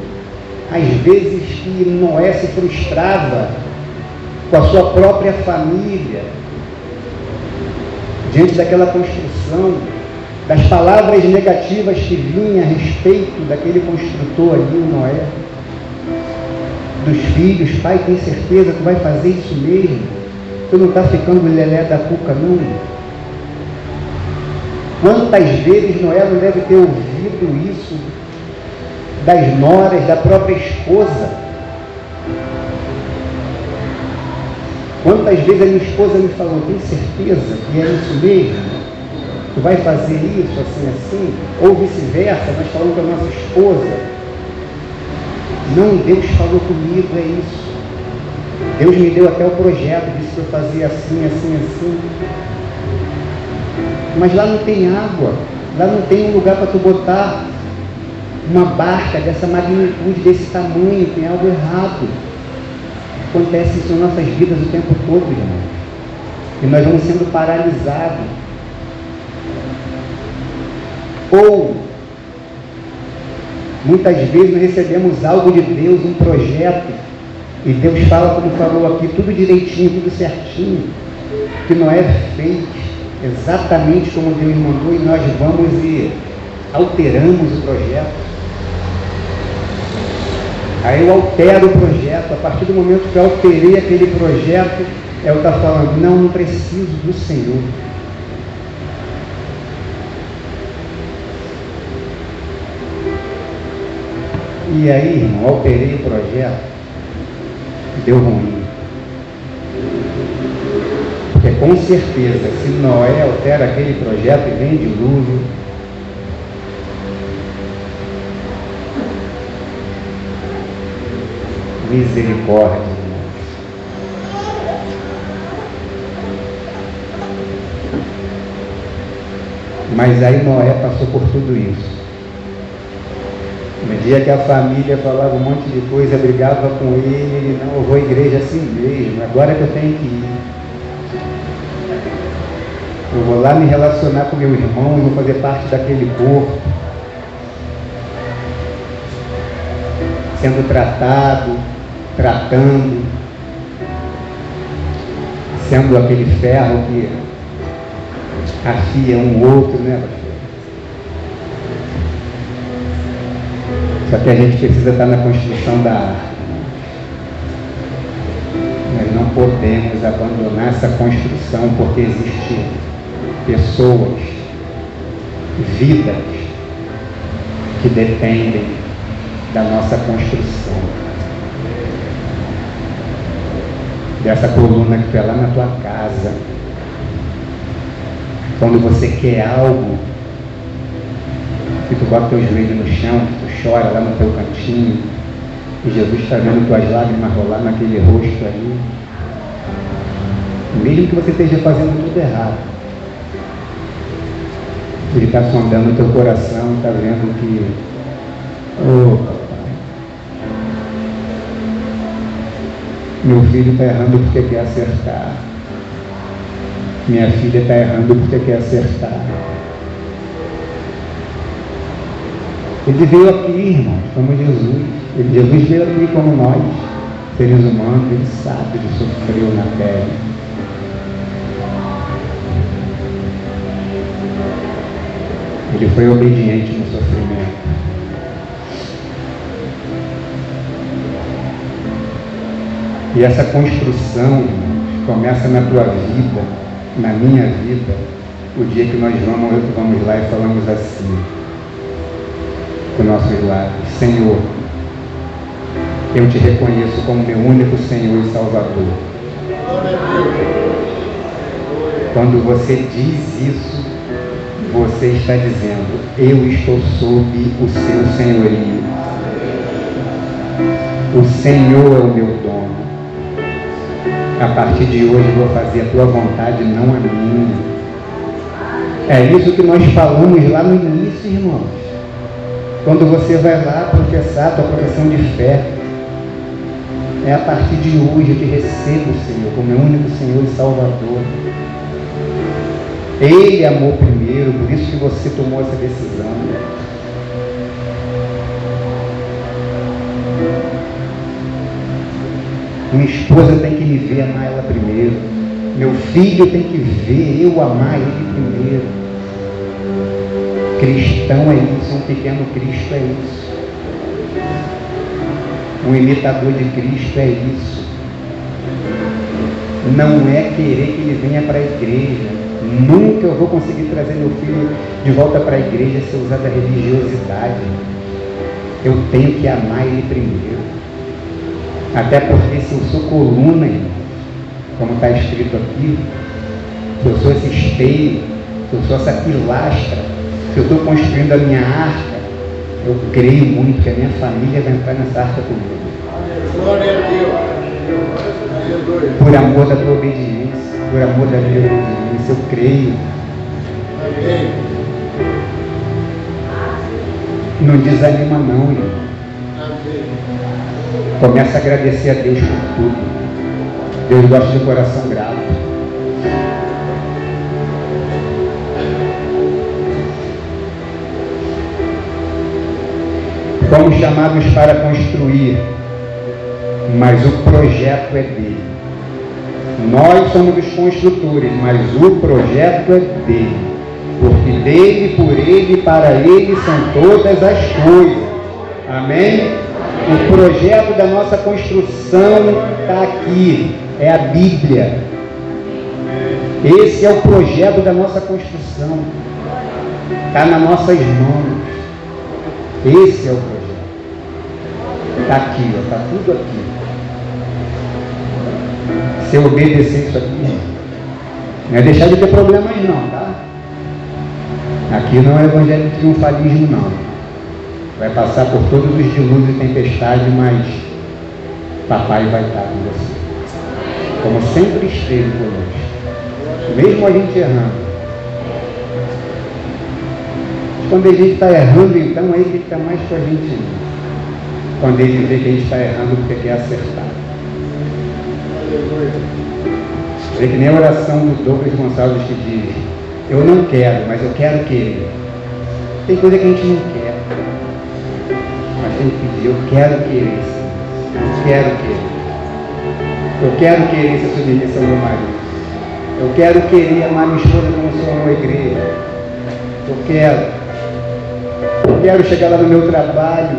às vezes, que Noé se frustrava com a sua própria família, diante daquela construção, das palavras negativas que vinham a respeito daquele construtor ali, o Noé, dos filhos. Pai, tem certeza que tu vai fazer isso mesmo? Tu não está ficando lelé da cuca, não? Quantas vezes Noé não deve ter ouvido isso das noras, da própria esposa? Quantas vezes a minha esposa me falou, tem certeza que é isso mesmo? Tu vai fazer isso, assim? Ou vice-versa, nós falamos com a nossa esposa. Não, Deus falou comigo, é isso. Deus me deu até o projeto, disse que eu fazia assim. Mas lá não tem água, lá não tem um lugar para tu botar uma barca dessa magnitude, desse tamanho, tem algo errado. Acontece isso nas nossas vidas o tempo todo, irmãos. E nós vamos sendo paralisados. Ou, muitas vezes nós recebemos algo de Deus, um projeto, e Deus fala, como falou aqui, tudo direitinho, tudo certinho, que Noé fez exatamente como Deus mandou, e nós vamos e alteramos o projeto. Aí eu altero o projeto. A partir do momento que eu alterei aquele projeto, eu estou falando, não preciso do Senhor. E aí, irmão, alterei o projeto, deu ruim. Porque com certeza, se Noé altera aquele projeto e vem dilúvio, misericórdia. Mas aí Noé passou por tudo isso. No dia que a família falava um monte de coisa, brigava com ele, não, eu vou à igreja assim mesmo, agora que eu tenho que ir. Eu vou lá me relacionar com meu irmão, eu vou fazer parte daquele corpo. Sendo tratado, tratando, sendo aquele ferro que afia um outro, né? Só que a gente precisa estar na construção da arca. Nós não podemos abandonar essa construção, porque existem pessoas, vidas, que dependem da nossa construção. Dessa coluna que foi lá na tua casa. Quando você quer algo, que tu bota teu joelho no chão, que tu chora lá no teu cantinho, e Jesus está vendo tuas lágrimas rolar naquele rosto aí, mesmo que você esteja fazendo tudo errado, Ele está sondando o teu coração, está vendo que, oh papai, meu filho está errando porque quer acertar, minha filha está errando porque quer acertar. Ele veio aqui, irmãos, como Jesus. Jesus veio aqui como nós, seres humanos. Ele sabe, ele sofreu na pele. Ele foi obediente no sofrimento. E essa construção, irmãos, começa na tua vida, na minha vida, o dia que nós vamos lá e falamos assim com nossos lábios: Senhor, eu te reconheço como meu único Senhor e Salvador. Quando você diz isso, você está dizendo: eu estou sob o seu senhorio. O Senhor é o meu dono. A partir de hoje eu vou fazer a tua vontade, não a minha. É isso que nós falamos lá no início, irmãos. Quando você vai lá professar a tua profissão de fé, é a partir de hoje eu te recebo, Senhor, como meu único Senhor e Salvador. Ele amou primeiro, por isso que você tomou essa decisão. Minha esposa tem que me ver amar ela primeiro. Meu filho tem que ver eu amar ele primeiro. Cristão é isso, um pequeno Cristo é isso. Um imitador de Cristo é isso. Não é querer que ele venha para a igreja. Nunca eu vou conseguir trazer meu filho de volta para a igreja se eu usar da religiosidade. Eu tenho que amar ele primeiro. Até porque se eu sou coluna, como está escrito aqui, se eu sou esse espelho, se eu sou essa pilastra, se eu estou construindo a minha arca, eu creio muito que a minha família vai entrar nessa arca comigo. Glória a Deus. Por amor da tua obediência, por amor da minha obediência, eu creio. Amém. Não desanima não, irmão. Amém. Começa a agradecer a Deus por tudo. Deus gosta de coração grato. Fomos chamados para construir, mas o projeto é dele. Nós somos os construtores, mas o projeto é dele. Porque dele, por ele, para ele são todas as coisas. Amém? O projeto da nossa construção está aqui, é a Bíblia. Esse é o projeto da nossa construção. Está nas nossas mãos. Esse é o projeto. Está aqui, está tudo aqui. Se eu obedecer isso aqui, não é deixar de ter problemas não, tá? Aqui não é evangelho de triunfalismo não. Vai passar por todos os dilúvios e tempestades, mas papai vai estar com você. Como sempre esteve conosco. Mesmo a gente errando. Quando a gente está errando, então, aí que está mais com a gente. Quando ele vê que a gente está errando porque quer acertar. É que nem a oração do Douglas Gonçalves que diz: eu não quero, mas eu quero querer. Tem coisa que a gente não quer, mas tem que pedir: eu quero querer, eu quero querer. Eu quero querer ser submissa ao meu marido. Eu quero querer amar minha esposa como o Senhor amou a igreja. Eu quero chegar lá no meu trabalho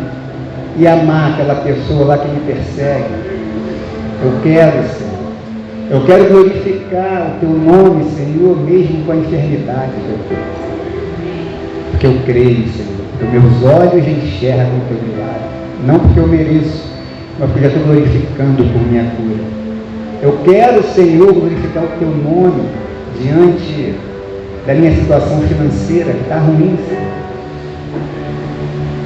e amar aquela pessoa lá que me persegue. Eu quero, Senhor. Eu quero glorificar o Teu nome, Senhor, mesmo com a enfermidade que eu tenho. Porque eu creio, Senhor. Porque meus olhos enxergam o Teu milagre. Não porque eu mereço, mas porque já estou glorificando por minha cura. Eu quero, Senhor, glorificar o Teu nome diante da minha situação financeira que está ruim, Senhor.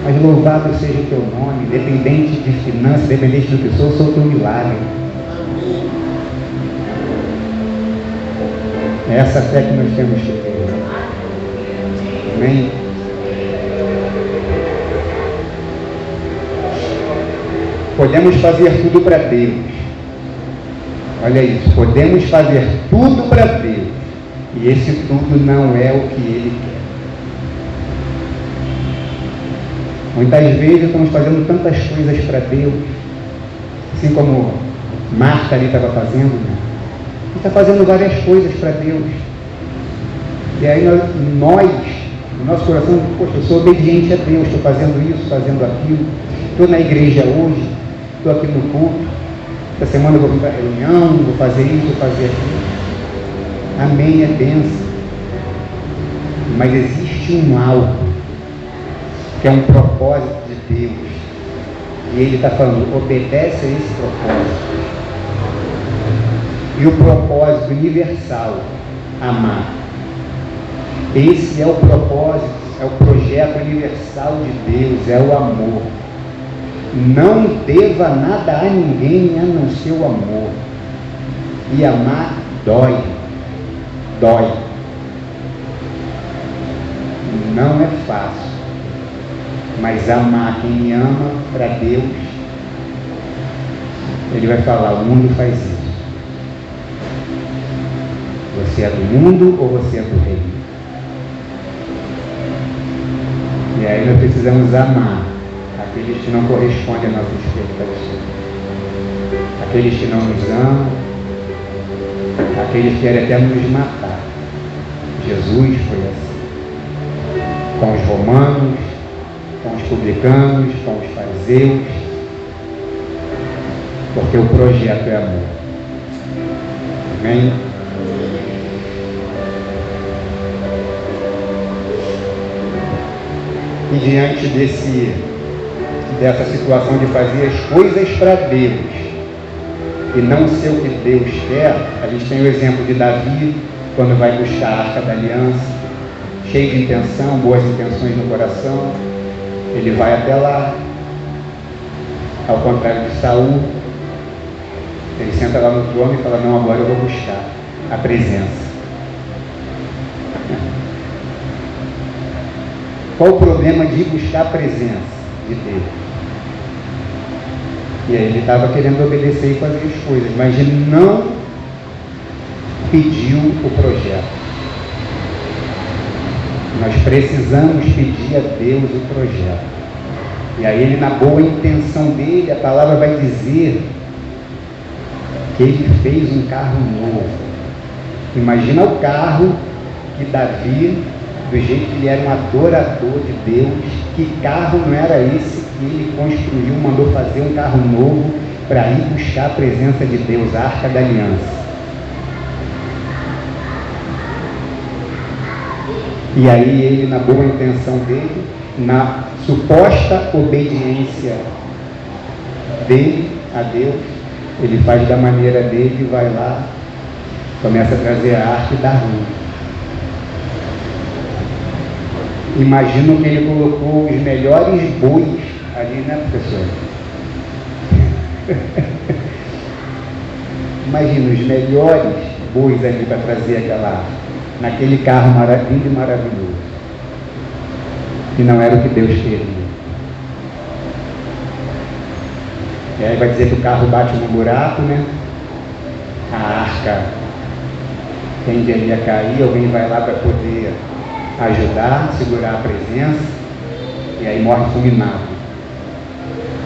Mas louvado seja o Teu nome, independente de finanças, independente do que sou o Teu milagre. É essa fé que nós temos que ter. Amém? Podemos fazer tudo para Deus. Olha isso, podemos fazer tudo para Deus. E esse tudo não é o que Ele quer. Muitas vezes estamos fazendo tantas coisas para Deus, assim como Marta ali estava fazendo, né? Está fazendo várias coisas para Deus. E aí nós, no nosso coração, poxa, eu sou obediente a Deus, estou fazendo isso, fazendo aquilo, estou na igreja hoje, estou aqui no culto, essa semana eu vou vir para a reunião, vou fazer isso, vou fazer aquilo. Amém, é bênção. Mas existe um algo, que é um propósito de Deus. E Ele está falando: obedece a esse propósito. E o propósito universal, amar. Esse é o propósito, é o projeto universal de Deus, é o amor. Não deva nada a ninguém a não ser o amor. E amar dói. Dói. Não é fácil. Mas amar quem me ama para Deus, Ele vai falar: o mundo faz isso. Você é do mundo ou você é do reino? E aí nós precisamos amar aqueles que não correspondem à nossa expectativa, aqueles que não nos amam, aqueles que querem até nos matar. Jesus foi assim, com os romanos, com os publicanos, com os fariseus, porque o projeto é amor. Amém? E diante dessa situação de fazer as coisas para Deus e não ser o que Deus quer, a gente tem o exemplo de Davi, quando vai buscar a Arca da Aliança, cheio de intenção, boas intenções no coração, ele vai até lá, ao contrário de Saul, ele senta lá no trono e fala: não, agora eu vou buscar a presença. Qual o problema de buscar a presença de Deus? E aí ele estava querendo obedecer e fazer as coisas, mas ele não pediu o projeto. Nós precisamos pedir a Deus o projeto. E aí ele, na boa intenção dele, a palavra vai dizer que ele fez um carro novo. Imagina o carro que Davi, do jeito que ele era um adorador de Deus, que carro não era esse que ele construiu, mandou fazer um carro novo para ir buscar a presença de Deus, a Arca da Aliança. E aí ele, na boa intenção dele, na suposta obediência dele a Deus, ele faz da maneira dele, vai lá, começa a trazer a arca e dá ruim. Imagino que ele colocou os melhores bois ali, né, professor? Imagina os melhores bois ali para trazer aquela arca, naquele carro lindo e maravilhoso. E não era o que Deus queria. E aí vai dizer que o carro bate no buraco, né? A arca tende ali a cair, alguém vai lá para poder ajudar, segurar a presença, e aí morre fulminado,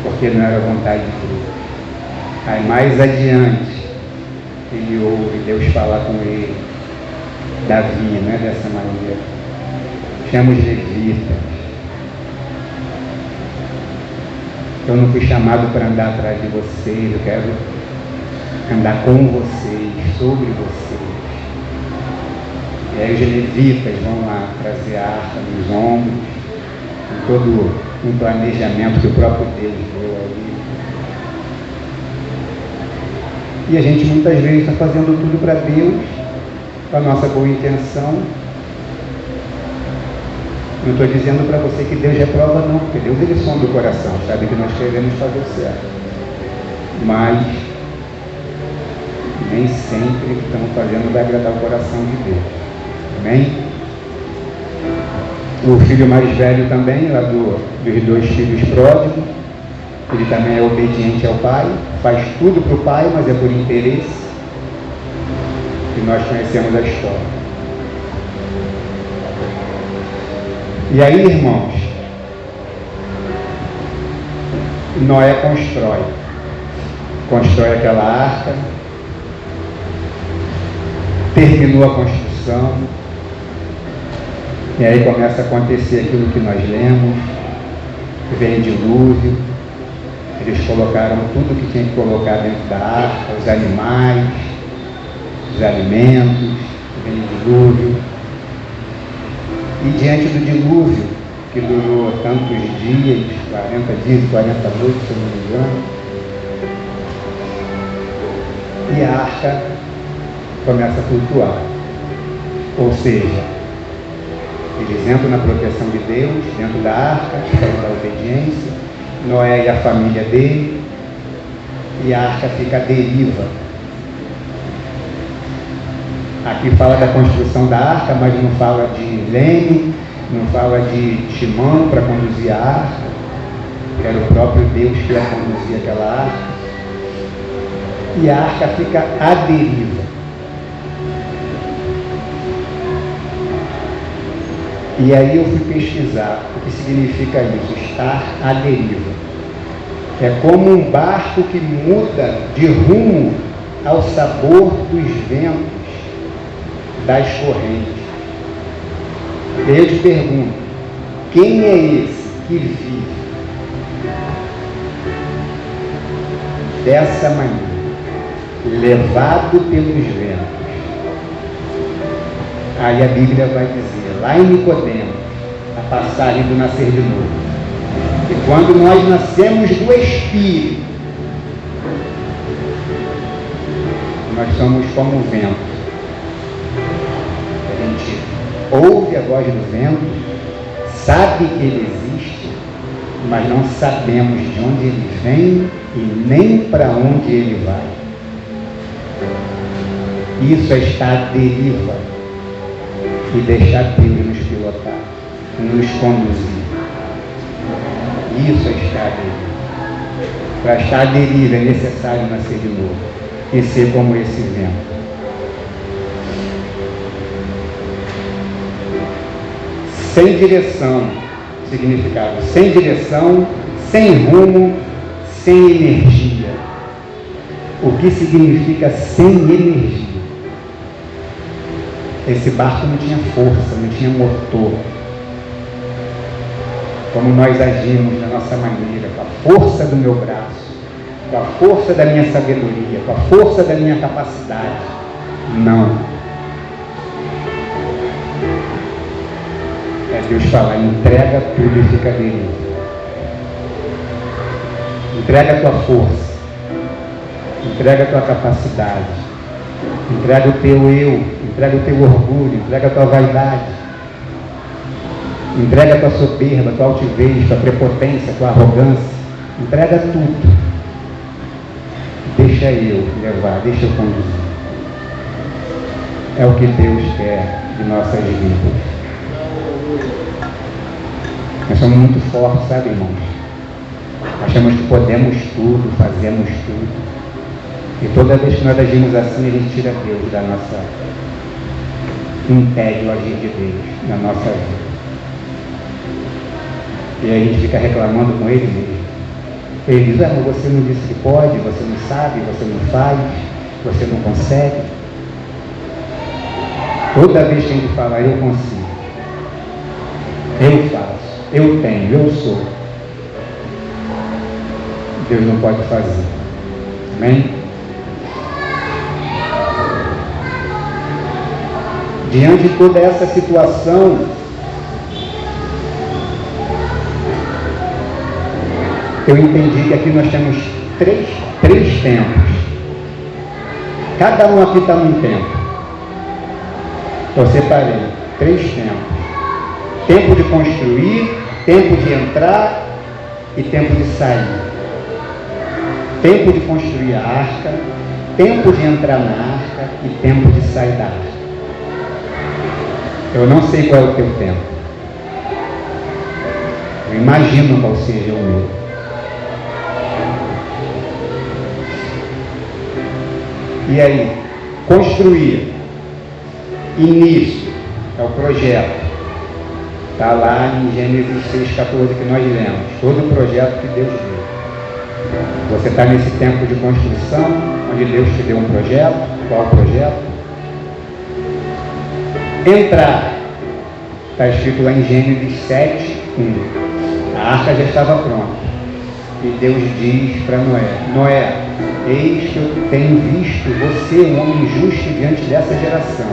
porque não era a vontade de Deus. Aí mais adiante, ele ouve Deus falar com ele, Davi, não é dessa maneira, chama os levitas. Eu não fui chamado para andar atrás de vocês, eu quero andar com vocês, sobre vocês. E aí os levitas vão lá trazer a arca nos ombros, com todo um planejamento que o próprio Deus deu ali. E a gente muitas vezes está fazendo tudo para Deus, com a nossa boa intenção. Não estou dizendo para você que Deus reprova, não, porque Deus ele sonda o coração, sabe que nós queremos fazer o certo. Mas nem sempre o que estamos fazendo vai agradar o coração de Deus. Amém? O filho mais velho também, lá dos dois filhos pródigos, ele também é obediente ao pai, faz tudo para o pai, mas é por interesse. E nós conhecemos a história. E aí, irmãos, Noé constrói aquela arca, terminou a construção, e aí começa a acontecer aquilo que nós lemos, vem dilúvio, eles colocaram tudo que tinha que colocar dentro da arca, os animais, os alimentos, vem dilúvio. E diante do dilúvio, que durou tantos dias, 40 dias, 40 noites, se eu não me engano, e a arca começa a flutuar. Ou seja, eles entram na proteção de Deus, dentro da arca, da obediência, Noé e a família dele, e a arca fica à deriva. Aqui fala da construção da arca, mas não fala de leme, não fala de timão para conduzir a arca, que era o próprio Deus que ia conduzir aquela arca. E a arca fica à deriva. E aí eu fui pesquisar o que significa isso, estar à deriva. É como um barco que muda de rumo ao sabor dos ventos, das correntes. Eu te pergunto, quem é esse que vive dessa maneira, levado pelos ventos? Aí a Bíblia vai dizer, lá em Nicodemos, a passagem do nascer de novo, que quando nós nascemos do Espírito, nós somos como o vento. Ouve a voz do vento, sabe que ele existe, mas não sabemos de onde ele vem e nem para onde ele vai. Isso é estar à deriva e deixar Deus nos pilotar, nos conduzir. Isso é estar à deriva. Para estar à deriva é necessário nascer de novo e ser como esse vento. Sem direção, significado, sem direção, sem rumo, sem energia. O que significa sem energia? Esse barco não tinha força, não tinha motor. Como nós agimos da nossa maneira, com a força do meu braço, com a força da minha sabedoria, com a força da minha capacidade. Não. É Deus falar, entrega tudo e fica dele. Entrega a tua força, entrega a tua capacidade, entrega o teu eu, entrega o teu orgulho, entrega a tua vaidade, entrega a tua soberba, a tua altivez, a tua prepotência, a tua arrogância, entrega tudo. Deixa eu levar, deixa eu conduzir. É o que Deus quer de nossas vidas. Nós somos muito fortes, sabe, irmãos? Achamos que podemos tudo, fazemos tudo. E toda vez que nós agimos assim, a gente tira Deus da nossa... impede o agir de Deus na nossa vida. E aí a gente fica reclamando com Ele mesmo. Ele diz, mas você não disse que pode, você não sabe, você não faz, você não consegue. Toda vez que a gente fala, eu consigo, eu faço, eu tenho, eu sou, Deus não pode fazer. Amém? Diante de toda essa situação, eu entendi que aqui nós temos três tempos. Cada um aqui está num tempo. Eu separei 3 tempos. Tempo de construir, tempo de entrar e tempo de sair. Tempo de construir a arca, tempo de entrar na arca e tempo de sair da arca. Eu não sei qual é o teu tempo. Eu imagino qual seja o meu. E aí, construir, início, é o projeto. Está lá em Gênesis 6,14 que nós lemos. Todo o projeto que Deus deu. Você está nesse tempo de construção, onde Deus te deu um projeto. Qual o projeto? Entrar. Está escrito lá em Gênesis 7:1. A arca já estava pronta. E Deus diz para Noé: Noé, eis que eu tenho visto você, um homem justo, diante dessa geração.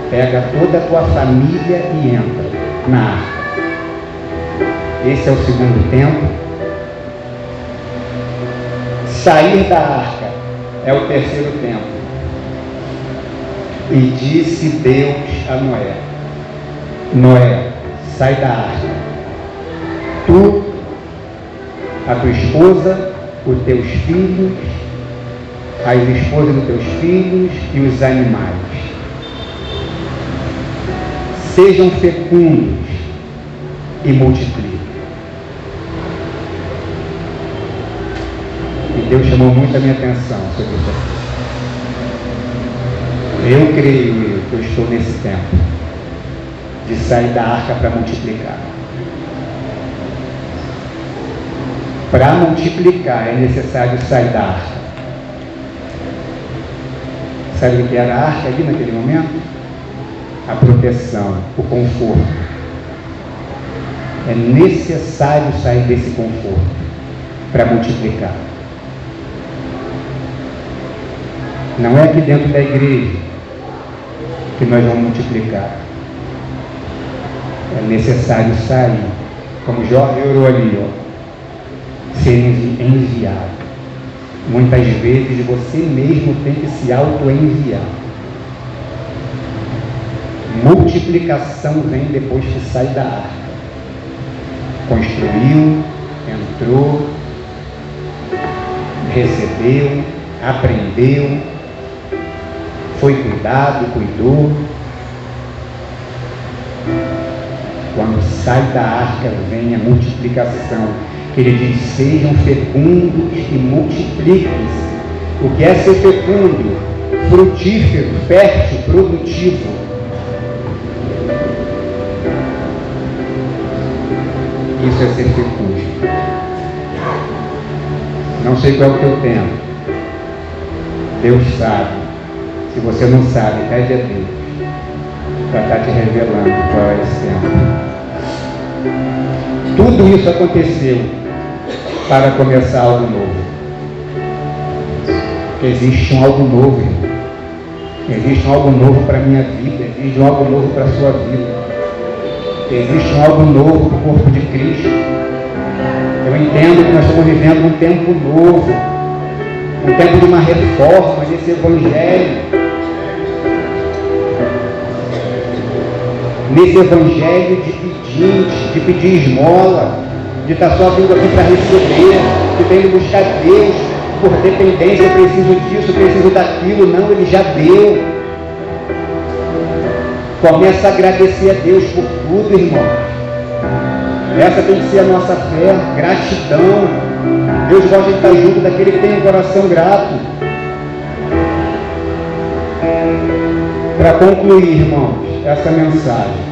Pega toda a tua família e entra na arca. Esse é o segundo tempo. Sair da arca é o terceiro tempo. E disse Deus a Noé: Noé, sai da arca. Tu, a tua esposa, os teus filhos, as esposas dos teus filhos e os animais. Sejam fecundos e multipliquem. E Deus chamou muito a minha atenção sobre isso. Eu creio que eu estou nesse tempo de sair da arca para multiplicar. Para multiplicar é necessário sair da arca. Sabe o que era a arca ali naquele momento? A proteção, o conforto. É necessário sair desse conforto para multiplicar. Não é aqui dentro da igreja que nós vamos multiplicar. É necessário sair, como Jorge orou ali, ser enviado. Muitas vezes você mesmo tem que se auto-enviar. Multiplicação vem depois que sai da arca. Construiu, entrou, recebeu, aprendeu, foi cuidado, cuidou. Quando sai da arca vem a multiplicação. Que ele diz: sejam fecundos e multipliquem-se. O que é ser fecundo? Frutífero, fértil, produtivo. Isso é ser fecundo. Não sei qual é o teu tempo. Deus sabe. Se você não sabe, pede a Deus para estar te revelando qual é esse tempo. Tudo isso aconteceu para começar algo novo. Existe um algo novo, irmão. Existe um algo novo para a minha vida. Existe um algo novo para a sua vida. Existe um algo novo para o corpo de Cristo. Eu entendo que nós estamos vivendo um tempo novo, um tempo de uma reforma desse evangelho. Nesse evangelho de pedinte, de pedir esmola, de estar só vindo aqui para receber, de vir buscar Deus por dependência, preciso disso, preciso daquilo. Não, Ele já deu. Começa a agradecer a Deus por tudo, irmão. Essa tem que ser a nossa fé, gratidão. Deus gosta de estar junto daquele que tem um coração grato. Para concluir, irmãos, essa mensagem,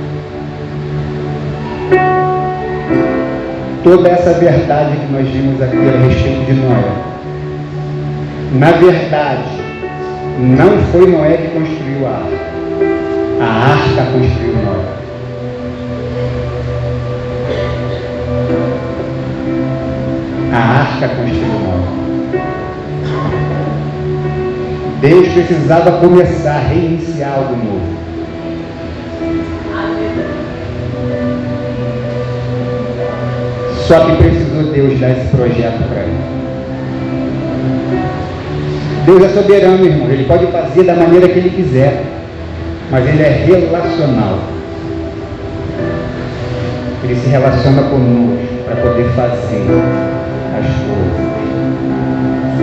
toda essa verdade que nós vimos aqui a respeito de Noé, na verdade, não foi Noé que construiu a arca construiu Noé. A arca construiu Noé. Deus precisava começar, reiniciar algo novo. Só que precisou Deus dar esse projeto para ele. Deus é soberano, irmão. Ele pode fazer da maneira que Ele quiser, mas Ele é relacional. Ele se relaciona conosco para poder fazer as coisas.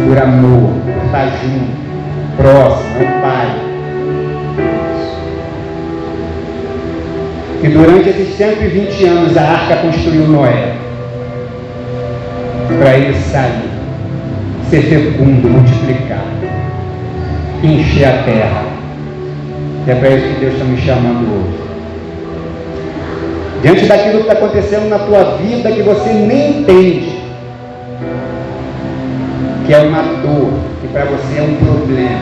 Por amor, por estar junto, próximo, é o Pai. E durante esses 120 anos a arca construiu Noé. Para ele sair, ser fecundo, multiplicar, encher a terra. E é para isso que Deus está me chamando hoje. Diante daquilo que está acontecendo na tua vida que você nem entende, que é uma dor, que para você é um problema,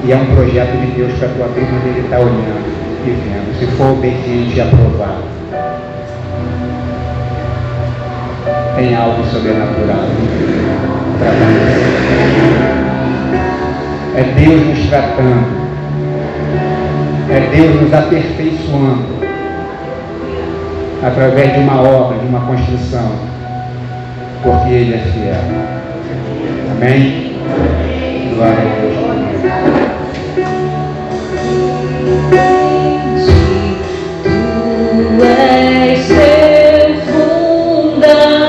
e é um projeto de Deus para a tua vida, onde Ele está olhando e vendo, se for obediente e aprovado. Tem algo sobrenatural para acontecer. É Deus nos tratando, é Deus nos aperfeiçoando através de uma obra, de uma construção, porque Ele é fiel. Amém? Glória a Deus. Tu és meu fundamento.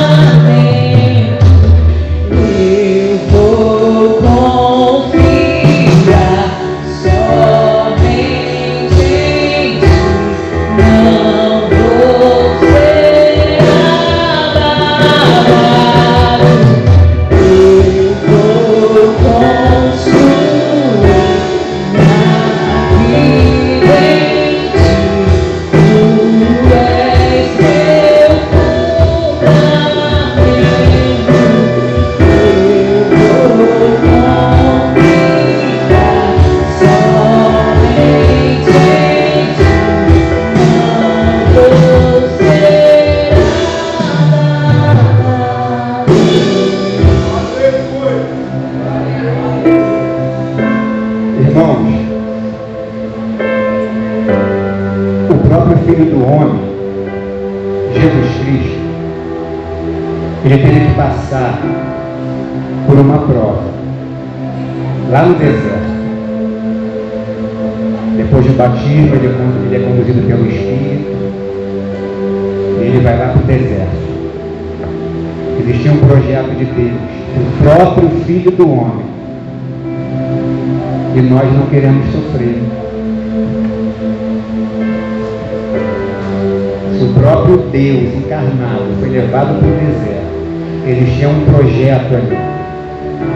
Filho do homem, Jesus Cristo, Ele teve que passar por uma prova lá no deserto. Depois do batismo, ele é conduzido pelo Espírito e ele vai lá para o deserto. Existia um projeto de Deus, o próprio Filho do homem, e nós não queremos sofrer. O próprio Deus encarnado foi levado para o deserto. Existia um projeto ali.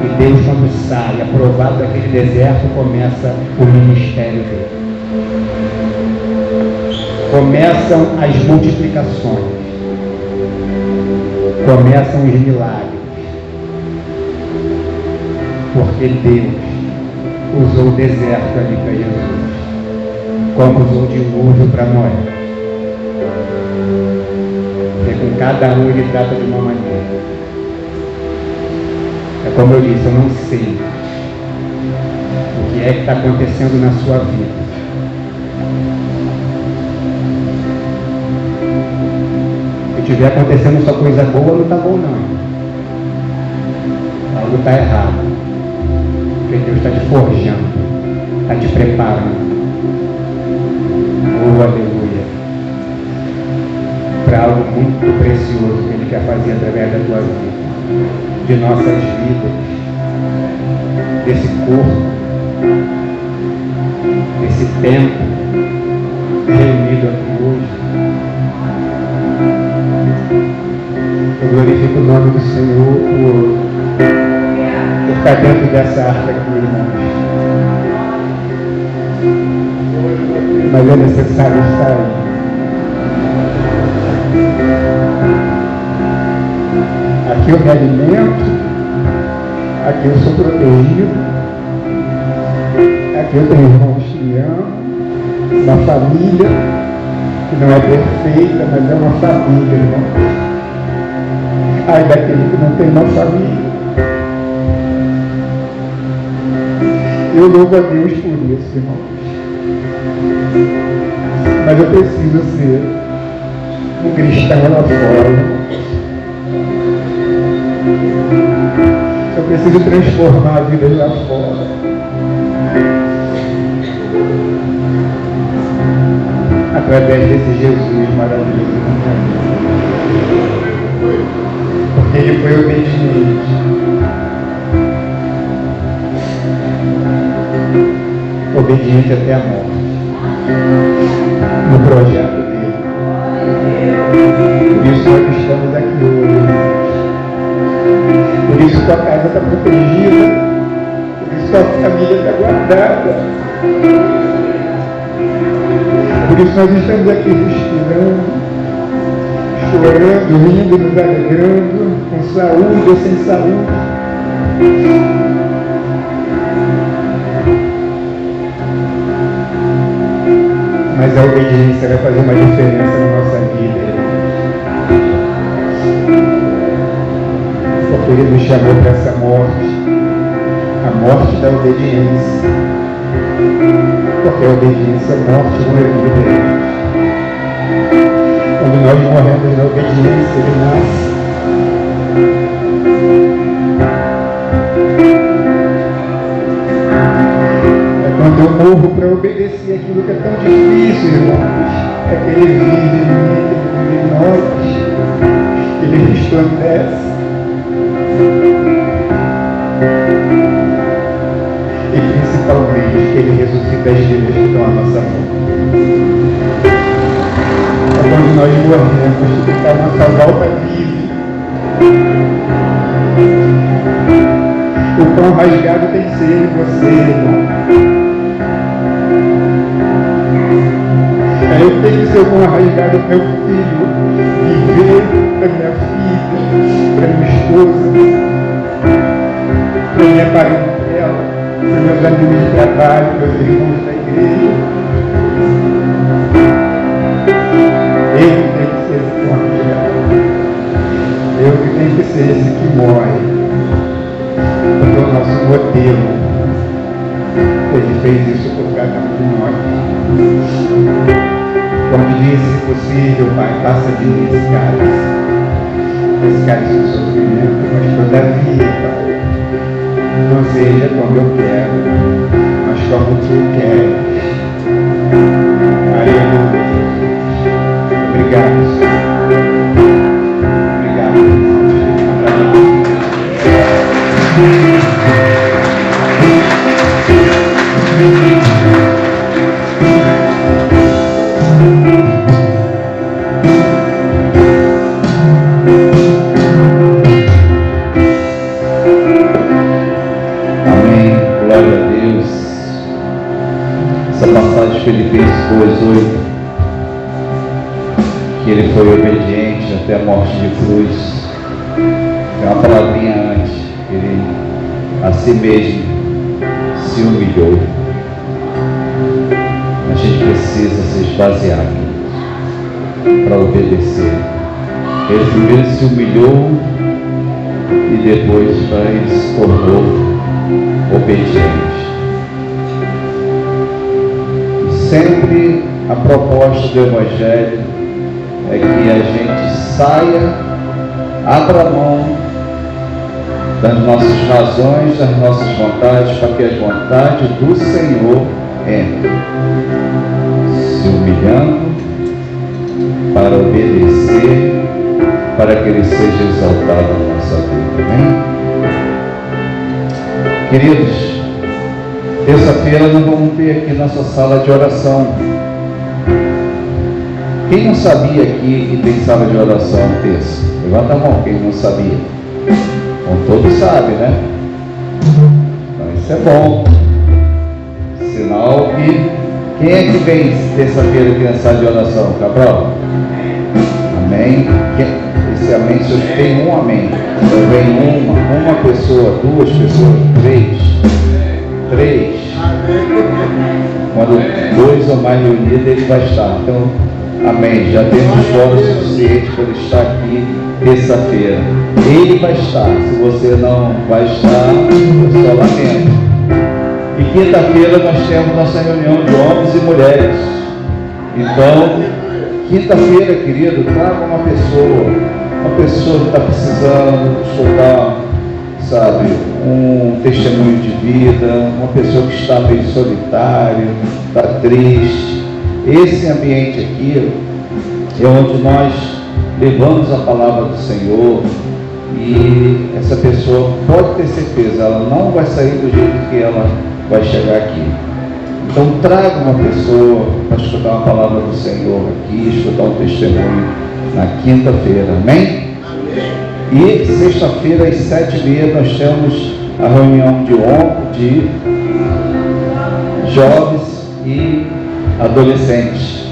E Deus, quando sai, aprovado daquele deserto, começa o ministério dele. Começam as multiplicações. Começam os milagres. Porque Deus usou o deserto ali para Jesus, como usou o dilúvio para Noé. Com cada um Ele trata de uma maneira. É como eu disse, eu não sei o que é que está acontecendo na sua vida. E estiver acontecendo só coisa boa, não está bom não. Algo está errado. Porque Deus está te forjando, está te preparando. Oh, aleluia. Para algo muito precioso que Ele quer fazer através da tua vida, de nossas vidas, desse corpo, desse tempo reunido aqui hoje. Eu glorifico o nome do Senhor por estar dentro dessa arca aqui, irmãos. Mas é necessário estar aí. Aqui eu me alimento, aqui eu sou protegido, aqui eu tenho irmãos que me amam, uma família que não é perfeita, mas é uma família, irmão. Ai daquele que não tem uma família. Eu louvo a Deus por isso, irmãos. Mas eu preciso ser um cristão lá fora. Eu preciso transformar a vida lá fora. Através desse Jesus maravilhoso na minha vida. Porque Ele foi obediente. Obediente até a morte. No projeto dele. Por isso nós estamos aqui hoje. Por isso tua casa está protegida. Por isso tua família está guardada. Por isso nós estamos aqui respirando, chorando, rindo, nos alegrando, com saúde ou sem saúde. Mas a obediência vai fazer uma diferença na nossa vida. Porque Ele nos chamou para essa morte, a morte da obediência. Porque a obediência é morte, não é vida. Quando nós morremos na obediência, Ele nasce. É quando eu morro para obedecer aquilo que é tão difícil, irmãos. É que Ele vive em mim, Ele vive em nós. Ele resplandece. E principalmente que Ele ressuscita as vidas que estão à nossa mão. É quando nós morremos que a nossa volta vive. O pão rasgado tem que ser em você, irmão. Eu tenho que ser o pão rasgado do meu filho, viver para minha filha, para minha esposa, para minha parentela, para meus amigos de trabalho, meus irmãos da igreja. Eu que tenho que ser esse pão rasgado. Eu que tenho que ser esse que morre. Porque o nosso modelo, Ele fez isso por cada um de nós. Como disse, se possível, Pai, passa de mim esse cálice de sofrimento, mas todavia, Pai, não seja como eu quero, mas como Tu queres. Aleluia. Obrigado, Senhor. Obrigado, Amém. Glória a Deus. Essa passagem Filipenses 2:8, que Ele foi obediente até a morte de cruz. Tem uma palavrinha antes. Ele a si mesmo se humilhou. A gente precisa se esvaziar para obedecer. Ele primeiro se humilhou e depois se tornou obediente. Sempre a proposta do Evangelho é que a gente saia, abra mão das nossas razões, das nossas vontades, para que as vontades do Senhor entrem, se humilhando para obedecer, para que Ele seja exaltado na nossa vida. Amém? Queridos, terça-feira nós vamos ter aqui nossa sala de oração. Quem não sabia aqui que tem sala de oração terça? Levanta a mão, quem não sabia. Bom, todos sabem, né? Então isso é bom. Sinal que... Quem é que vem terça-feira aqui na sala de oração? Cabral? Amém? Esse amém, se eu tenho um amém, eu venho uma pessoa, duas pessoas, três. Quando dois ou mais reunidos, ele vai estar. Então, amém. Já temos fora o suficiente para ele estar aqui terça-feira. Ele vai estar. Se você não vai estar, eu só lamento. E quinta-feira nós temos nossa reunião de homens e mulheres. Então, quinta-feira, querido, traga uma pessoa que está precisando escutar, sabe, um testemunho de vida, uma pessoa que está meio solitária, está triste. Esse ambiente aqui é onde nós levamos a palavra do Senhor, e essa pessoa pode ter certeza, ela não vai sair do jeito que ela vai chegar aqui. Então traga uma pessoa para escutar uma palavra do Senhor aqui, escutar um testemunho na quinta-feira, amém? E sexta-feira às 7h30 nós temos a reunião de jovens e adolescentes.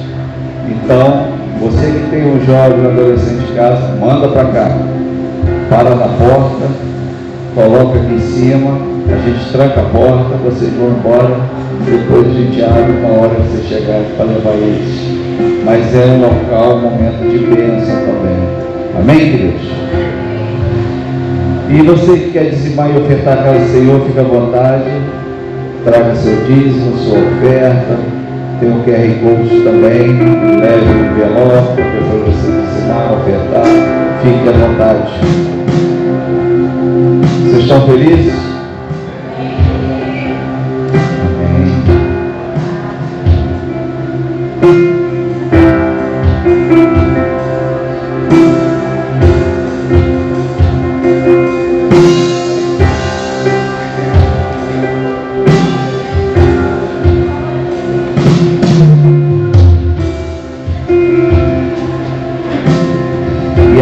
Então, você que tem um jovem ou adolescente em casa, manda para cá, para na porta, coloca aqui em cima, a gente tranca a porta, vocês vão embora, depois a gente abre na hora que você chegar para levar eles. Mas é um local, um momento de bênção também. Amém, queridos? E você que quer dizimar e ofertar a casa do Senhor, fica à vontade, traga seu dízimo, sua oferta, tem o QR Code também, leve o envelope para você dizimar, ofertar, fique à vontade. Vocês estão felizes?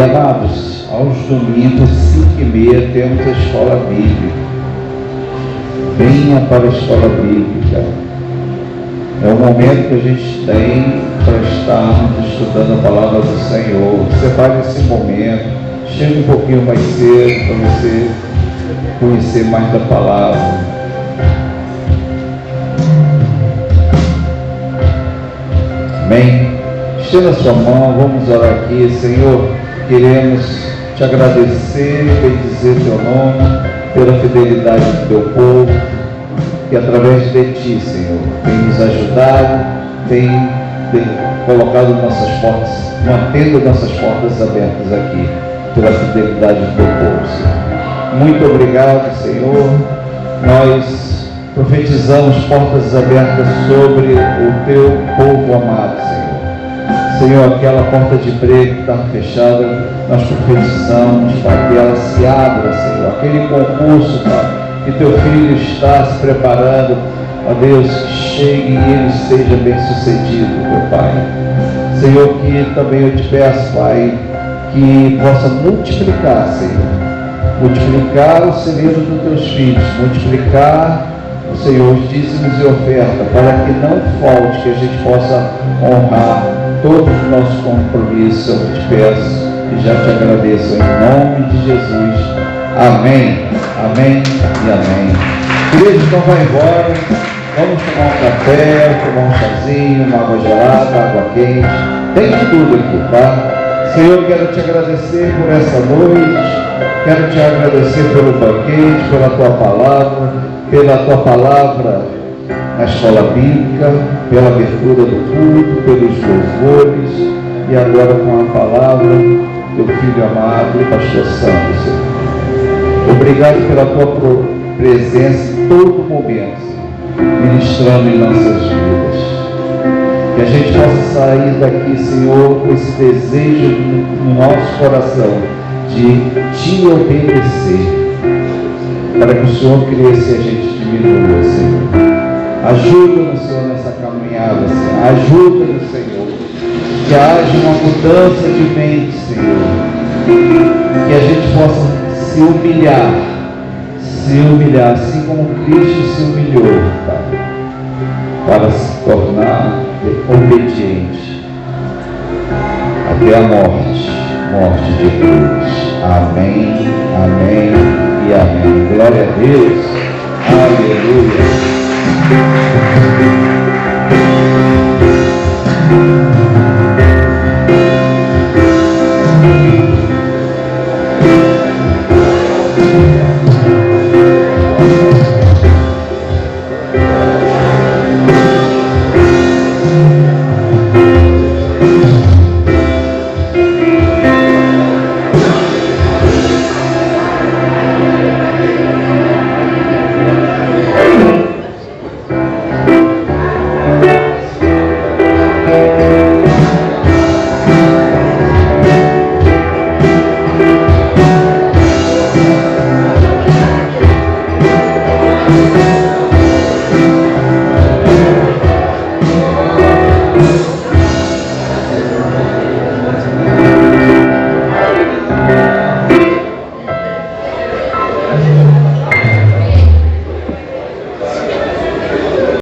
Amados, aos domingos, 5h30, temos a escola bíblica. Venha para a escola bíblica. É o momento que a gente tem para estarmos estudando a palavra do Senhor. Você faz esse momento, chega um pouquinho mais cedo para você conhecer mais da palavra. Amém? Estenda a sua mão, vamos orar aqui. Senhor, queremos te agradecer, bendizer teu nome, pela fidelidade do teu povo, que através de ti, Senhor, tem nos ajudado, tem colocado nossas portas, mantendo nossas portas abertas aqui, pela fidelidade do teu povo, Senhor. Muito obrigado, Senhor. Nós profetizamos portas abertas sobre o teu povo amado, Senhor. Senhor, aquela porta de emprego que estava fechada, nós profetizamos para que ela se abra, Senhor. Aquele concurso, Pai, que teu filho está se preparando, ó Deus, que chegue e ele seja bem sucedido, meu Pai. Senhor, que também eu te peço, Pai, que possa multiplicar, Senhor. Multiplicar o celeiro dos teus filhos, multiplicar, Senhor, os dízimos e oferta, para que não falte, que a gente possa honrar todos os nossos compromissos. Eu te peço e já te agradeço em nome de Jesus. Amém, amém e amém. Queridos, então vai embora, vamos tomar um café, tomar um chazinho, uma água gelada, água quente, tem de tudo aqui, tá? Senhor, quero te agradecer por essa noite, quero te agradecer pelo banquete, pela tua palavra na escola bíblica, pela abertura do culto, pelos louvores, e agora com a palavra teu filho amado, pastor Sandro, Senhor. Obrigado pela tua presença em todo momento, Senhor, ministrando em nossas vidas. Que a gente possa sair daqui, Senhor, com esse desejo no nosso coração de te obedecer, para que o Senhor cresça e a gente diminua, Senhor. Ajuda-nos, Senhor, nessa caminhada, Senhor. Ajuda-nos, Senhor, que haja uma mudança de mente, Senhor. Que a gente possa se humilhar, assim como Cristo se humilhou, Pai, para se tornar obediente até a morte de cruz. Amém, amém e amém. Glória a Deus. Aleluia.